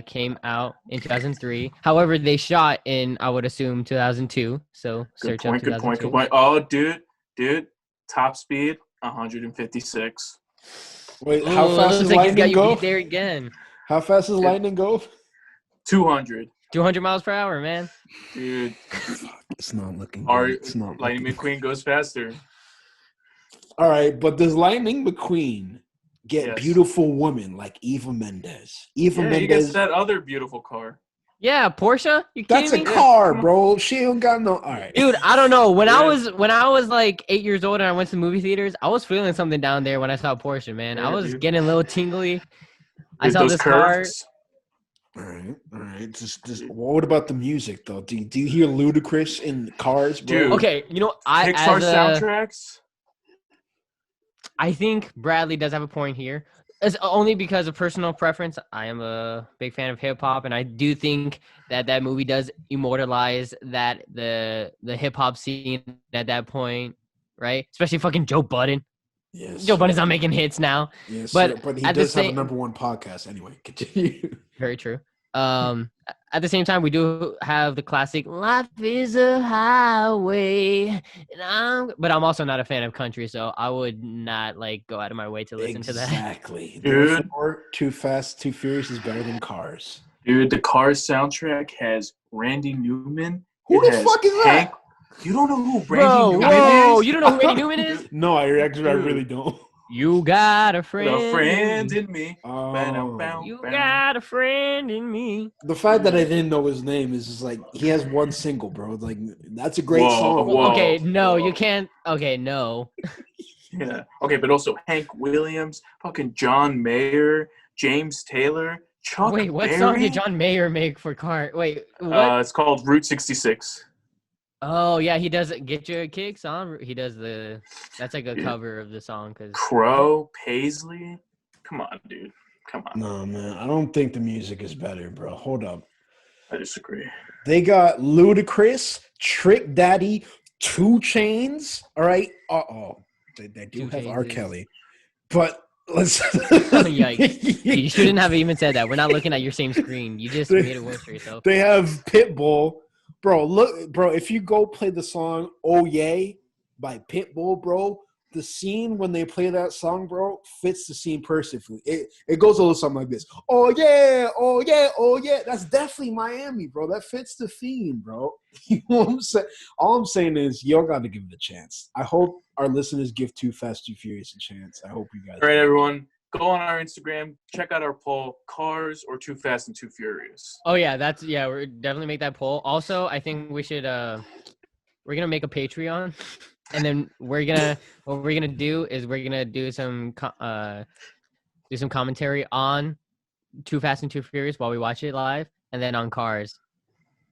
came out in 2003. However, they shot in, I would assume, 2002. So Good search up point, 2002. good point. Oh, dude, top speed, 156. Wait, Ooh, how fast looks does like he's got lightning you go? beat there again. How fast does lightning go? 200. 200 miles per hour, man. Dude, Fuck, it's not looking our good. It's not Lightning looking McQueen goes faster. All right, but does Lightning McQueen get Yes. beautiful women like Eva Mendes? Eva Yeah, he gets Mendes. that other beautiful car. Yeah, Porsche. You That's kidding a me? car, bro. She don't got no. All right, Dude, I don't know. When I Yeah. was like 8 years old and I went to the movie theaters, I was feeling something down there when I saw Porsche, man. I Yeah, was dude. getting a little tingly. I Dude, saw those this car. curves. all right. Just what about the music though? Do you hear Ludacris in Cars, bro? Dude. Okay, you know, Pixar soundtracks. I think Bradley does have a point here. It's only because of personal preference. I am a big fan of hip hop, and I do think that movie does immortalize the hip hop scene at that point, right? Especially fucking Joe Budden. Yes, Joe Budden's sir. not making hits now. Yes, but sir. But he at the does have a same, #1 podcast anyway. Continue. very true. At the same time, we do have the classic "Life is a highway," but I'm also not a fan of country, so I would not like go out of my way to listen to that. Exactly. Dude. Therefore, Too Fast, Too Furious is better than Cars. Dude, the Cars soundtrack has Randy Newman. Who It the has fuck is Hank. that? You don't know who Randy Bro, Newman whoa! is? You don't know who Randy Newman is? No, I Dude. really don't. You got a friend. The friend in me. in me. Oh. You got a friend in me. The fact that I didn't know his name is just like he has one single, bro. Like that's a great song. Whoa. Okay, no, whoa. you can't. Okay, no. Yeah. Okay, but also Hank Williams, fucking John Mayer, James Taylor, Chuck Wait, what Berry. song did John Mayer make for Car? Wait, what? It's called Route 66. Oh yeah, he does Get Your Kicks On. He does that's like a cover of the song because Crow, Paisley. Come on, dude. Come on. No, man, I don't think the music is better, bro. Hold up. I disagree. They got Ludacris, Trick Daddy, 2 Chainz. All right. They do 2 have Chainz R. is- Kelly, but let's. Yikes. You shouldn't have even said that. We're not looking at your same screen. You just made it worse for yourself. They have Pitbull, bro. Look, bro. If you go play the song "Oh Yay" by Pitbull, bro, the scene when they play that song, bro, fits the scene perfectly. It goes a little something like this: "Oh yeah, oh yeah, oh yeah." That's definitely Miami, bro. That fits the theme, bro. You know what I'm saying? All I'm saying is, y'all got to give it a chance. I hope our listeners give Too Fast, Too Furious a chance. I hope you guys. All right, everyone. Go on our Instagram. Check out our poll: Cars or Too Fast and Too Furious. Oh yeah, we're definitely make that poll. Also, I think we should we're gonna make a Patreon, and then what we're gonna do is we're gonna do some commentary on Too Fast and Too Furious while we watch it live, and then on Cars,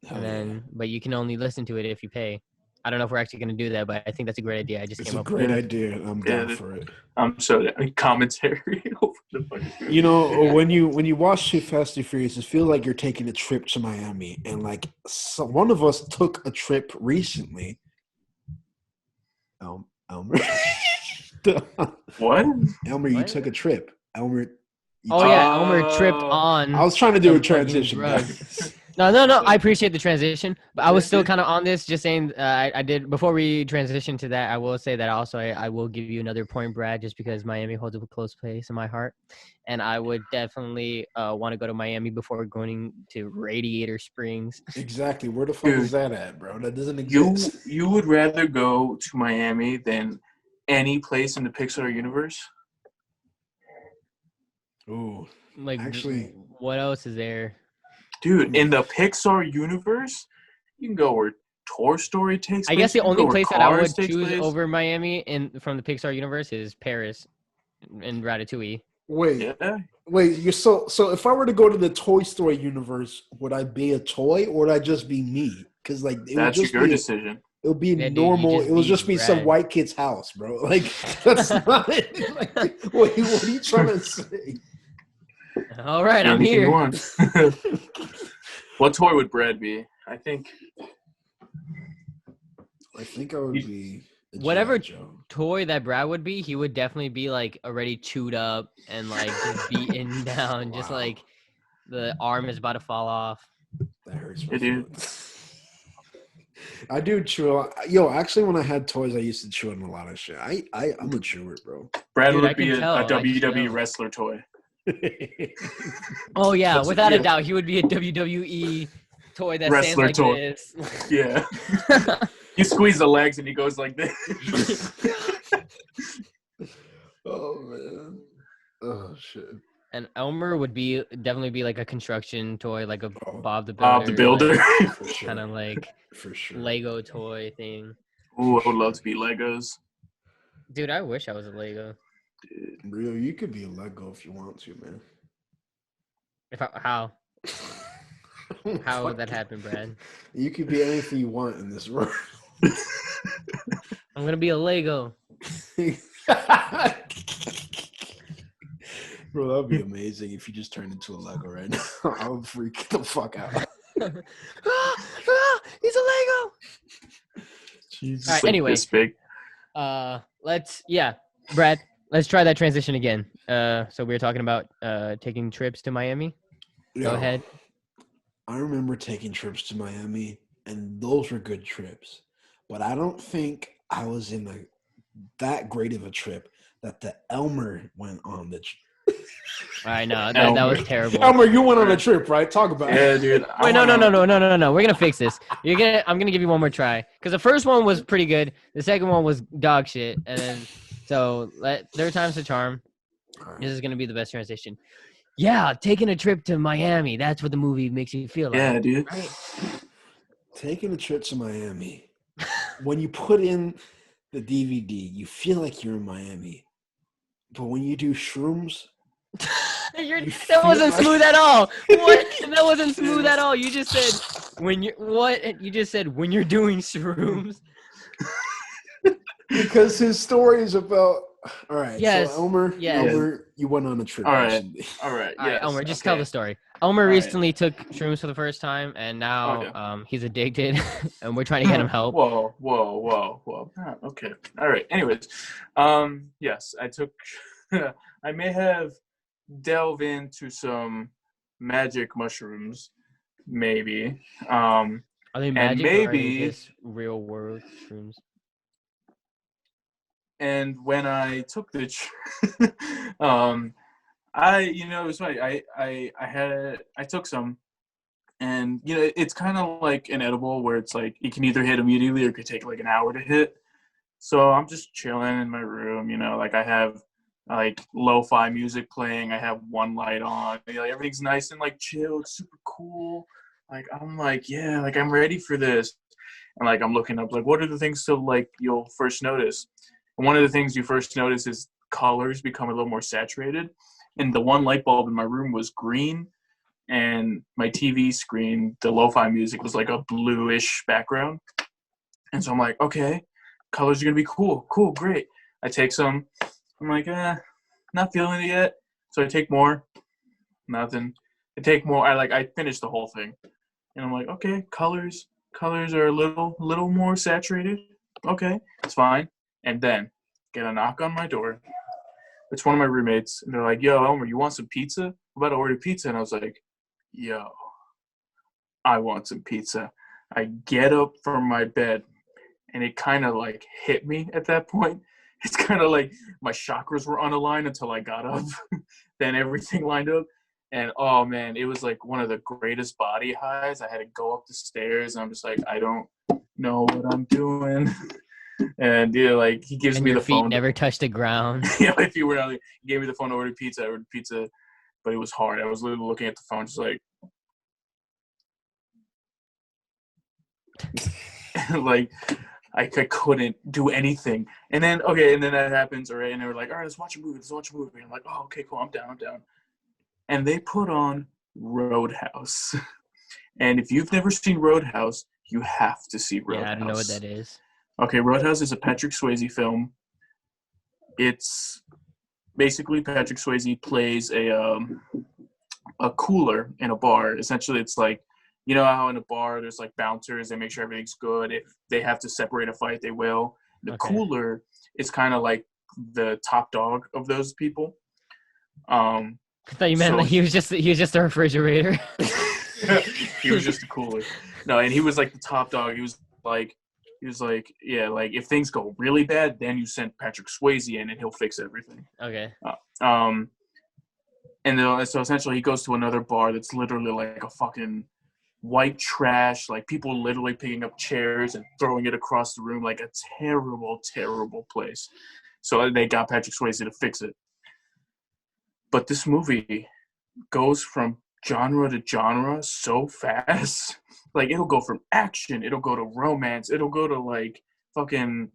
Hell yeah. but you can only listen to it if you pay. I don't know if we're actually gonna do that, but I think that's a great idea. I just It's came a up great with it. idea. I'm down for it. I'm so down. Commentary over the fucking. You know, when you watch Too Fast, Too Furious, it feels like you're taking a trip to Miami, and like one of us took a trip recently. Elmer, What? Elmer, you What? took a trip. Elmer. Oh yeah, Elmer tripped Oh. on. I was trying to do a some fucking transition, drug. guys. No. I appreciate the transition, but I was still kind of on this. Just saying, I did before we transition to that. I will say that also I will give you another point, Brad, just because Miami holds a close place in my heart, and I would definitely want to go to Miami before going to Radiator Springs. Exactly. Where the fuck Dude. is that at, bro? That doesn't exist. You would rather go to Miami than any place in the Pixar universe? Ooh. Like, Actually- what else is there? Dude, in the Pixar universe, you can go where Toy Story takes place. I guess the you can only go where place that I would Cars takes choose place. over Miami from the Pixar universe is Paris and Ratatouille. Wait, Yeah. you're so if I were to go to the Toy Story universe, would I be a toy or would I just be me? Because like it would That's just your be decision. It'll be Yeah, dude, you normal. just It'll be just be some Brad. white kid's house, bro. Like that's not it. Like, what are you trying to say? All right, I'm Anything you here. want. What toy would Brad be? I think I think I would be a Whatever G.I. Joe. toy that Brad would be, he would definitely be like already chewed up and like just beaten down, just Wow. like the arm is about to fall off. That hurts my Yeah, dude. feelings. I do chew. Yo, actually, when I had toys, I used to chew on a lot of shit. I'm a chewer, bro. Brad Dude, I would be can tell, a I just WWE know. wrestler toy. Oh yeah, That's- without yeah. a doubt, he would be a WWE toy that stands Wrestler like toy. this. Yeah. You squeeze the legs and he goes like this. Oh man. Oh shit. And Elmer would definitely be like a construction toy, like a Oh, Bob the Bob the Builder. For sure. kind of like For sure. Lego toy thing. Ooh, I would love to be Legos. Dude, I wish I was a Lego. Real, you could be a Lego if you want to, man. How would that happen, Brad? You could be anything you want in this world. I'm gonna be a Lego. Bro, that would be amazing if you just turned into a Lego right now. I would freak the fuck out. He's a Lego. Jesus. All right, Like anyway. this big. Brad, let's try that transition again. So we were talking about taking trips to Miami. Go Yo, ahead. I remember taking trips to Miami, and those were good trips. But I don't think I was in that great of a trip that the Elmer went on the trip. All right, no, that was terrible. Elmer, you went on a trip, right? Talk about Yeah, it. dude. Wait, no. We're gonna fix this. I'm gonna give you one more try because the first one was pretty good. The second one was dog shit, and then third time's the charm. All right. This is gonna be the best transition. Yeah, taking a trip to Miami. That's what the movie makes you feel like. Yeah, dude. Right? Taking a trip to Miami. When you put in the DVD, you feel like you're in Miami. But when you do shrooms, That wasn't smooth at all. What? That wasn't smooth at all. You just said when you what? You just said when you're doing shrooms. because his story is about. All right. Yes, So Elmer, yes. Elmer, you went on a trip. All right. recently. All right. All right, Yes. Elmer, just okay. tell the story. Elmer right. recently took shrooms for the first time, and now he's addicted, and we're trying to get him help. Whoa. Ah, okay. All right. Anyways, yes, I took. I may have delved into some magic mushrooms, maybe. Are they magic or are maybe- they just real world shrooms? And when I took the, it was funny. I took some, and it's kind of like an edible where it's like you can either hit immediately or it could take like an hour to hit. So I'm just chilling in my room, like I have like lo-fi music playing. I have one light on. Everything's nice and like chill. It's super cool. Like I'm like, yeah, like I'm ready for this. And like I'm looking up like what are the things to like you'll first notice. And one of the things you first notice is colors become a little more saturated. And the one light bulb in my room was green, and my TV screen, the lo-fi music was like a bluish background. And so I'm like, okay, colors are gonna be cool, great. I take some. I'm like, not feeling it yet. So I take more. Nothing. I take more. I finished the whole thing, and I'm like, okay, colors are a little more saturated. Okay, it's fine. And then get a knock on my door. It's one of my roommates, and they're like, yo, Elmer, you want some pizza? I'm about to order pizza. And I was like, yo, I want some pizza. I get up from my bed, and it kind of like hit me at that point. It's kind of like my chakras were unaligned until I got up. Then everything lined up. And, oh, man, it was like one of the greatest body highs. I had to go up the stairs, and I'm just like, I don't know what I'm doing. And like he gives And me your the feet phone. never touch the ground. If you were out, he gave me the phone to order pizza. I ordered pizza, but it was hard. I was literally looking at the phone, just like, like I couldn't do anything. And then that happens, all right. And they were like, all right, let's watch a movie. And I'm like, oh, okay, cool. I'm down. And they put on Roadhouse. And if you've never seen Roadhouse, You have to see Roadhouse. Yeah, I don't know what that is. Okay, Roadhouse is a Patrick Swayze film. It's basically Patrick Swayze plays a cooler in a bar. Essentially, it's like, you know how in a bar there's like bouncers, they make sure everything's good. If they have to separate a fight, they will. The cooler is kind of like the top dog of those people. I thought you meant like he was just a refrigerator. He was just a cooler. No, and he was like the top dog. He was like, yeah, like if things go really bad, then you send Patrick Swayze in and he'll fix everything. Okay. And then, so essentially he goes to another bar that's literally like a fucking white trash, like people literally picking up chairs and throwing it across the room, like a terrible, terrible place. So they got Patrick Swayze to fix it. But this movie goes from genre to genre so fast. Like, it'll go from action, it'll go to romance, it'll go to like fucking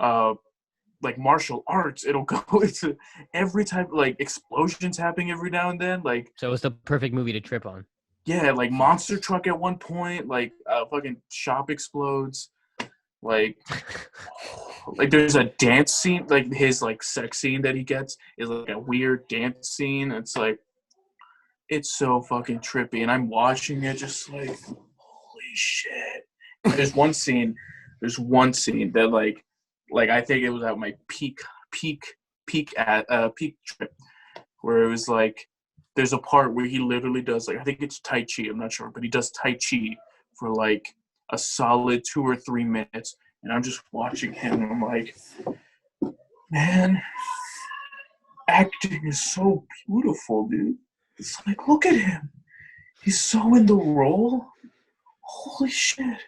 like martial arts, it'll go into every type, like explosions happening every now and then. Like, so it's the perfect movie to trip on. Yeah, like monster truck at one point, like fucking shop explodes. Like there's a dance scene, like his like sex scene that he gets is like a weird dance scene. It's like, it's so fucking trippy, and I'm watching it just like, holy shit. There's one scene that like I think it was at my peak trip, where it was like, there's a part where he literally does, like, I think it's Tai Chi, I'm not sure, but he does Tai Chi for like a solid 2 or 3 minutes, and I'm just watching him, and I'm like, man, acting is so beautiful, dude. It's like, look at him. He's so in the role. Holy shit.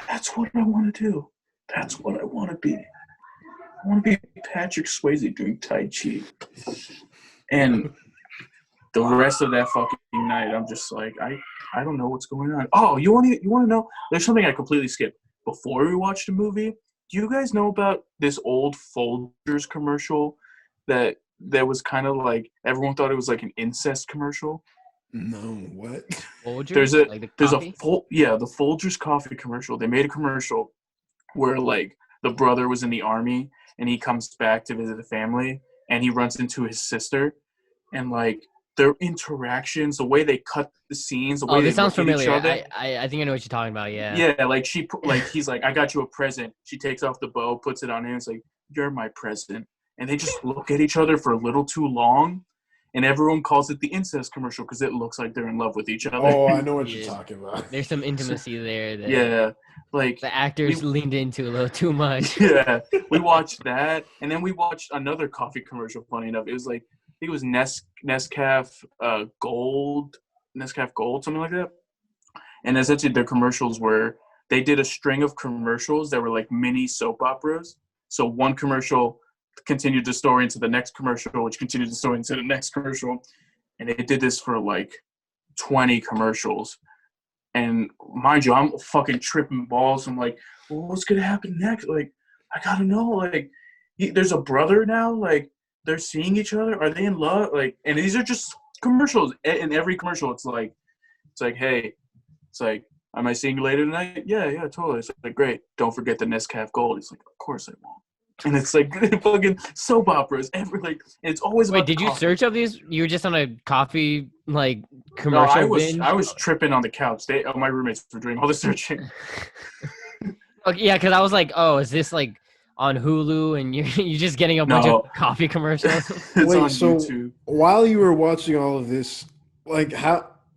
That's what I want to do. That's what I want to be. I want to be Patrick Swayze doing Tai Chi. And the rest of that fucking night, I'm just like, I don't know what's going on. Oh, you want to know? There's something I completely skipped. Before we watched the movie, do you guys know about this old Folgers commercial that was kind of like, everyone thought it was like an incest commercial? No, what? Folgers? The Folgers coffee commercial. They made a commercial where like the brother was in the army and he comes back to visit the family and he runs into his sister, and like their interactions, the way they cut the scenes, the way this they sounds look at each familiar. other. I think I know what you're talking about. Yeah. Yeah, like he's like, I got you a present. She takes off the bow, puts it on him. It's like, you're my present. And they just look at each other for a little too long, and everyone calls it the incest commercial because it looks like they're in love with each other. Oh, I know what you're talking about. There's some intimacy there. Yeah, like the actors leaned into a little too much. Yeah, we watched that, and then we watched another coffee commercial. Funny enough, it was like, I think it was Nescafe Gold, something like that. And essentially, their commercials were, they did a string of commercials that were like mini soap operas. So one commercial continued the story into the next commercial, which continued the story into the next commercial. And they did this for like 20 commercials. And mind you, I'm fucking tripping balls. I'm like, well, what's going to happen next? Like, I got to know. Like, there's a brother now. Like, they're seeing each other. Are they in love? Like, and these are just commercials. In every commercial, it's like, hey, it's like, am I seeing you later tonight? Yeah, totally. It's like, great. Don't forget the Nescafe Gold. He's like, of course I won't. And it's like fucking soap operas. It's always about. Wait, did you coffee. search up these? You were just on a coffee like commercial binge? I was tripping on the couch. My roommates were doing all the searching. Okay, yeah, because I was like, oh, is this like on Hulu and you're just getting a bunch of coffee commercials? Wait, so YouTube. While you were watching all of this, like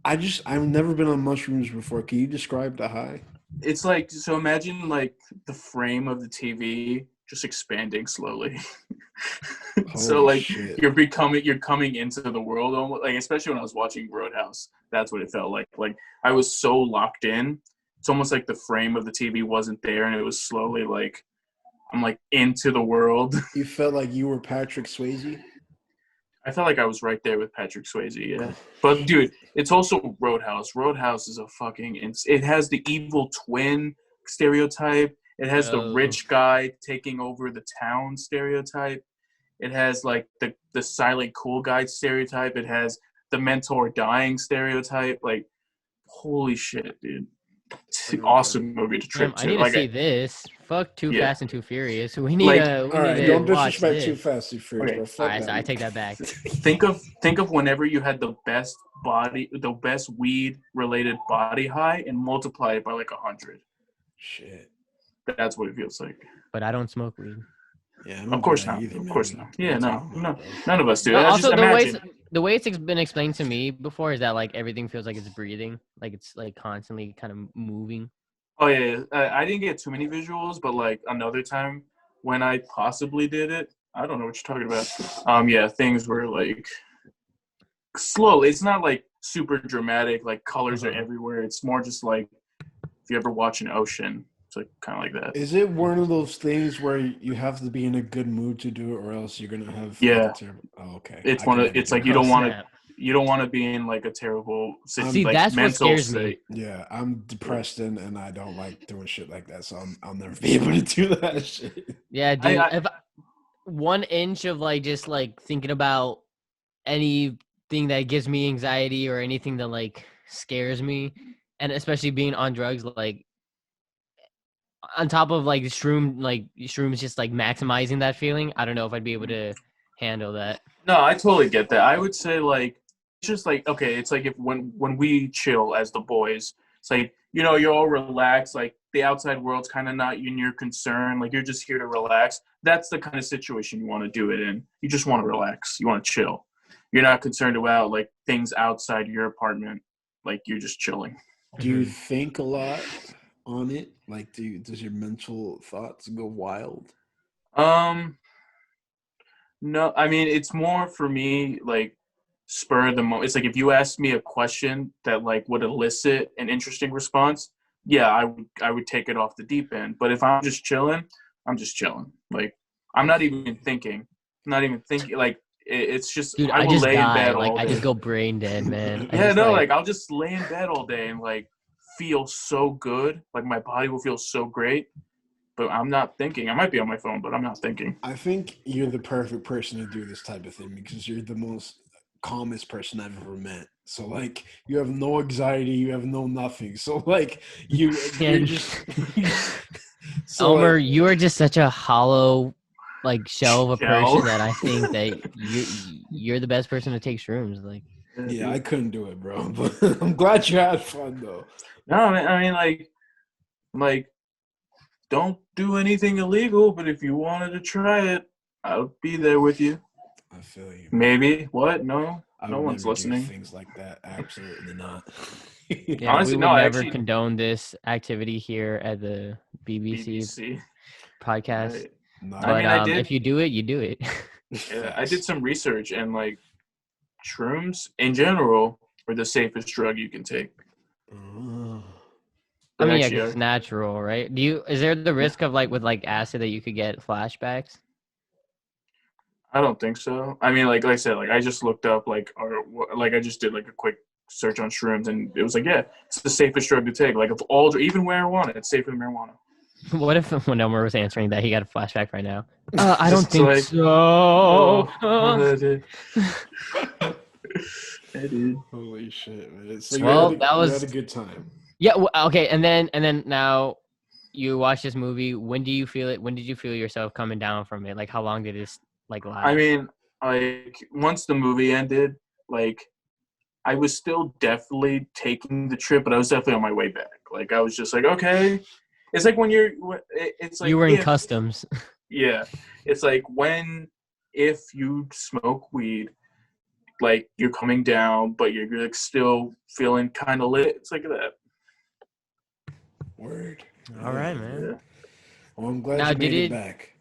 I've never been on mushrooms before. Can you describe the high? It's like, so imagine like the frame of the TV just expanding slowly. So like shit. You're coming into the world almost, like, especially when I was watching Roadhouse, that's what it felt like. Like I was so locked in. It's almost like the frame of the TV wasn't there, and it was slowly like I'm like into the world. You felt like you were Patrick Swayze? I felt like I was right there with Patrick Swayze, yeah. But dude, it's also Roadhouse. Roadhouse is it has the evil twin stereotype. It has the rich guy taking over the town stereotype. It has like the silent cool guy stereotype. It has the mentor dying stereotype. Like, holy shit, dude. awesome movie to Damn, trip I to. need to Like, see this. Fuck Too yeah. Fast and Too Furious. We need Like, to. We All need right, to don't watch disrespect this. Too Fast, Too Furious, Okay. bro. Fuck All right, that. so I take that back. think of whenever you had the best weed related body high, and multiply it by like 100. Shit. That's what it feels like. But I don't smoke weed. Yeah, I Of don't course do that not. either, Of man. course not. Yeah, What you no, talking no, about, bro? none of us do. No, I also, just imagine. the way it's been explained to me before is that like everything feels like it's breathing, like it's like constantly kind of moving. Oh yeah, I didn't get too many visuals, but like another time when I possibly did it, I don't know what you're talking about. Yeah, things were like slow. It's not like super dramatic, like colors are everywhere. It's more just like if you ever watch an ocean, it's like kind of like that. Is it one of those things where you have to be in a good mood to do it, or else you're gonna have Yeah. like a terrible? Oh, okay. It's I one could of never it's do like that. you don't want to be in like a terrible See, like that's what mental scares state. me. Yeah, I'm depressed and I don't like doing shit like that, so I'll never be able to do that shit. Yeah, dude. I- If 1 inch of like just like thinking about anything that gives me anxiety or anything that like scares me, and especially being on drugs, like on top of like shrooms just like maximizing that feeling, I don't know if I'd be able to handle that. No, I totally get that. I would say like it's just like okay, it's like if when we chill as the boys, it's like you're all relaxed, like the outside world's kind of not in your concern, like you're just here to relax. That's the kind of situation you want to do it in. You just want to relax. You want to chill. You're not concerned about like things outside your apartment. Like you're just chilling. Do you think a lot on it? Like, does your mental thoughts go wild? No, I mean it's more for me like spur of the moment. It's like if you asked me a question that like would elicit an interesting response, yeah, I would take it off the deep end. But if I'm just chilling, I'm just chilling. Like I'm not even thinking. I'm not even thinking. Like it's just Dude, I I will just lay in die. bed Like all I day. just go brain dead, man. I Yeah, just no, like like I'll just lay in bed all day and like feel so good. Like my body will feel so great. But I'm not thinking. I might be on my phone, but I'm not thinking. I think you're the perfect person to do this type of thing because you're the most calmest person I've ever met. So like you have no anxiety, you have no nothing. So like you're just so Elmer, like, you are just such a hollow like shell of a Shell. person that I think that you're the best person to take shrooms. Like yeah, I couldn't do it, bro. But I'm glad you had fun though. No, I mean, like, don't do anything illegal. But if you wanted to try it, I'll be there with you. I feel you. Maybe. What? No, I no would one's never do listening. things like that. Absolutely not. yeah, Honestly, we no, would I never actually- condone this activity here at the BBC, BBC. podcast. Right. Not But I mean, I did. if you do it, you do it. Yeah, I did some research, and like, shrooms in general are the safest drug you can take. Oh. I mean, yeah, Actually 'cause it's natural, right? Is there the risk of like with like acid that you could get flashbacks? I don't think so. I mean, like I said, like I just looked up, like I just did like a quick search on shrooms, and it was like, yeah, it's the safest drug to take. Like of all, even marijuana, it's safer than marijuana. What if when Elmer was answering that he got a flashback right now? I don't Just think like, so. I did. I did. Holy shit, man. So Well, you that was- had a good time. Yeah. Okay. And then now you watch this movie. When do you feel it? When did you feel yourself coming down from it? Like how long did this like last? I mean, like once the movie ended, like I was still definitely taking the trip, but I was definitely on my way back. Like I was just like, okay. It's like when it's like you were in if- customs. Yeah, it's like if you smoke weed, like you're coming down, but you're like still feeling kind of lit. It's like that. Word. All right, man. Yeah. Well, I'm glad Now, you made did it it- back.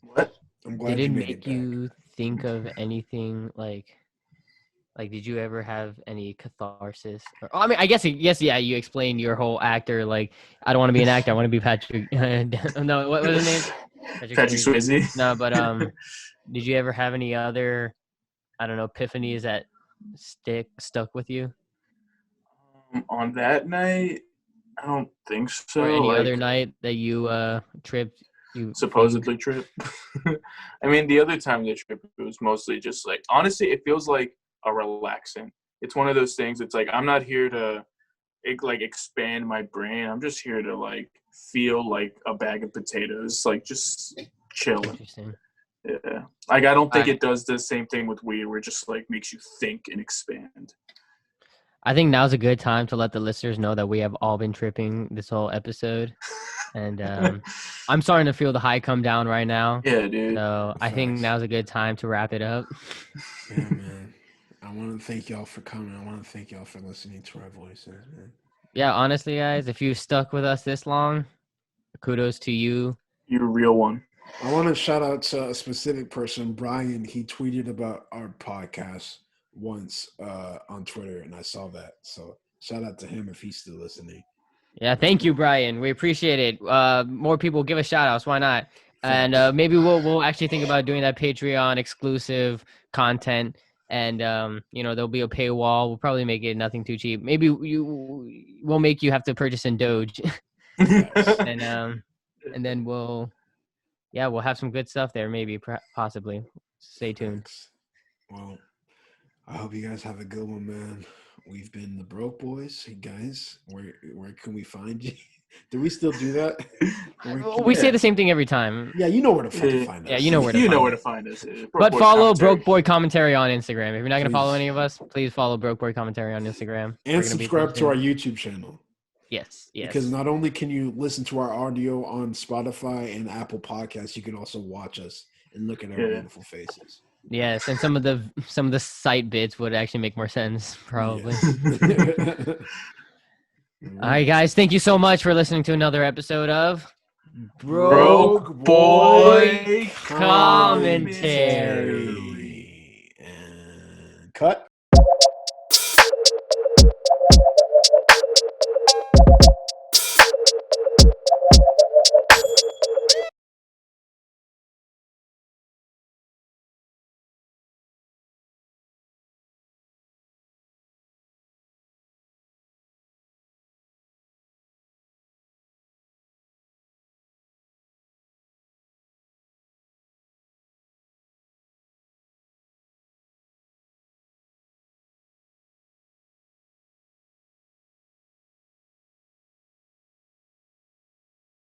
What? I'm glad Did it you made make it back. you think of anything like did you ever have any catharsis? I mean, I guess yeah. You explained your whole actor. Like, I don't want to be an actor. I want to be Patrick. No, what was his name? Patrick Swayze. No, but did you ever have any other, I don't know, epiphanies that stuck with you, On that night, I don't think so. or any like, other night that you tripped? You supposedly trip. I mean, the other time they trip, it was mostly just like, honestly, it feels like a relaxing. It's one of those things. It's like I'm not here to expand my brain. I'm just here to like feel like a bag of potatoes, like just chilling. Interesting. Yeah, like I don't think it does the same thing with weed, where it just like makes you think and expand. I think now's a good time to let the listeners know that we have all been tripping this whole episode, and I'm starting to feel the high come down right now. Yeah, dude. So I think now's a good time to wrap it up. Yeah, man. I want to thank y'all for coming. I want to thank y'all for listening to our voices, man. Yeah, honestly, guys, if you stuck with us this long, kudos to you. You're a real one. I want to shout out to a specific person, Brian. He tweeted about our podcast once on Twitter, and I saw that. So shout out to him if he's still listening. Yeah, thank you, Brian. We appreciate it. More people give us shout outs. Why not? And maybe we'll actually think about doing that Patreon exclusive content. And there'll be a paywall. We'll probably make it nothing too cheap. Maybe we'll make you have to purchase in Doge, and then we'll have some good stuff there. Maybe possibly. Stay tuned. Well, I hope you guys have a good one, man. We've been the Broke Boys. Hey guys, where can we find you? Do we still do that? We say the same thing every time. Yeah, you know where to fucking find us. Yeah, you know where to find us. But follow Broke Boy Commentary on Instagram. If you're not going to follow any of us, please follow Broke Boy Commentary on Instagram. And subscribe to our YouTube channel. Yes. Because not only can you listen to our audio on Spotify and Apple Podcasts, you can also watch us and look at our beautiful faces. Yes, and some of the site bits would actually make more sense, probably. Yes. All right, guys. Thank you so much for listening to another episode of Broke Boy Commentary.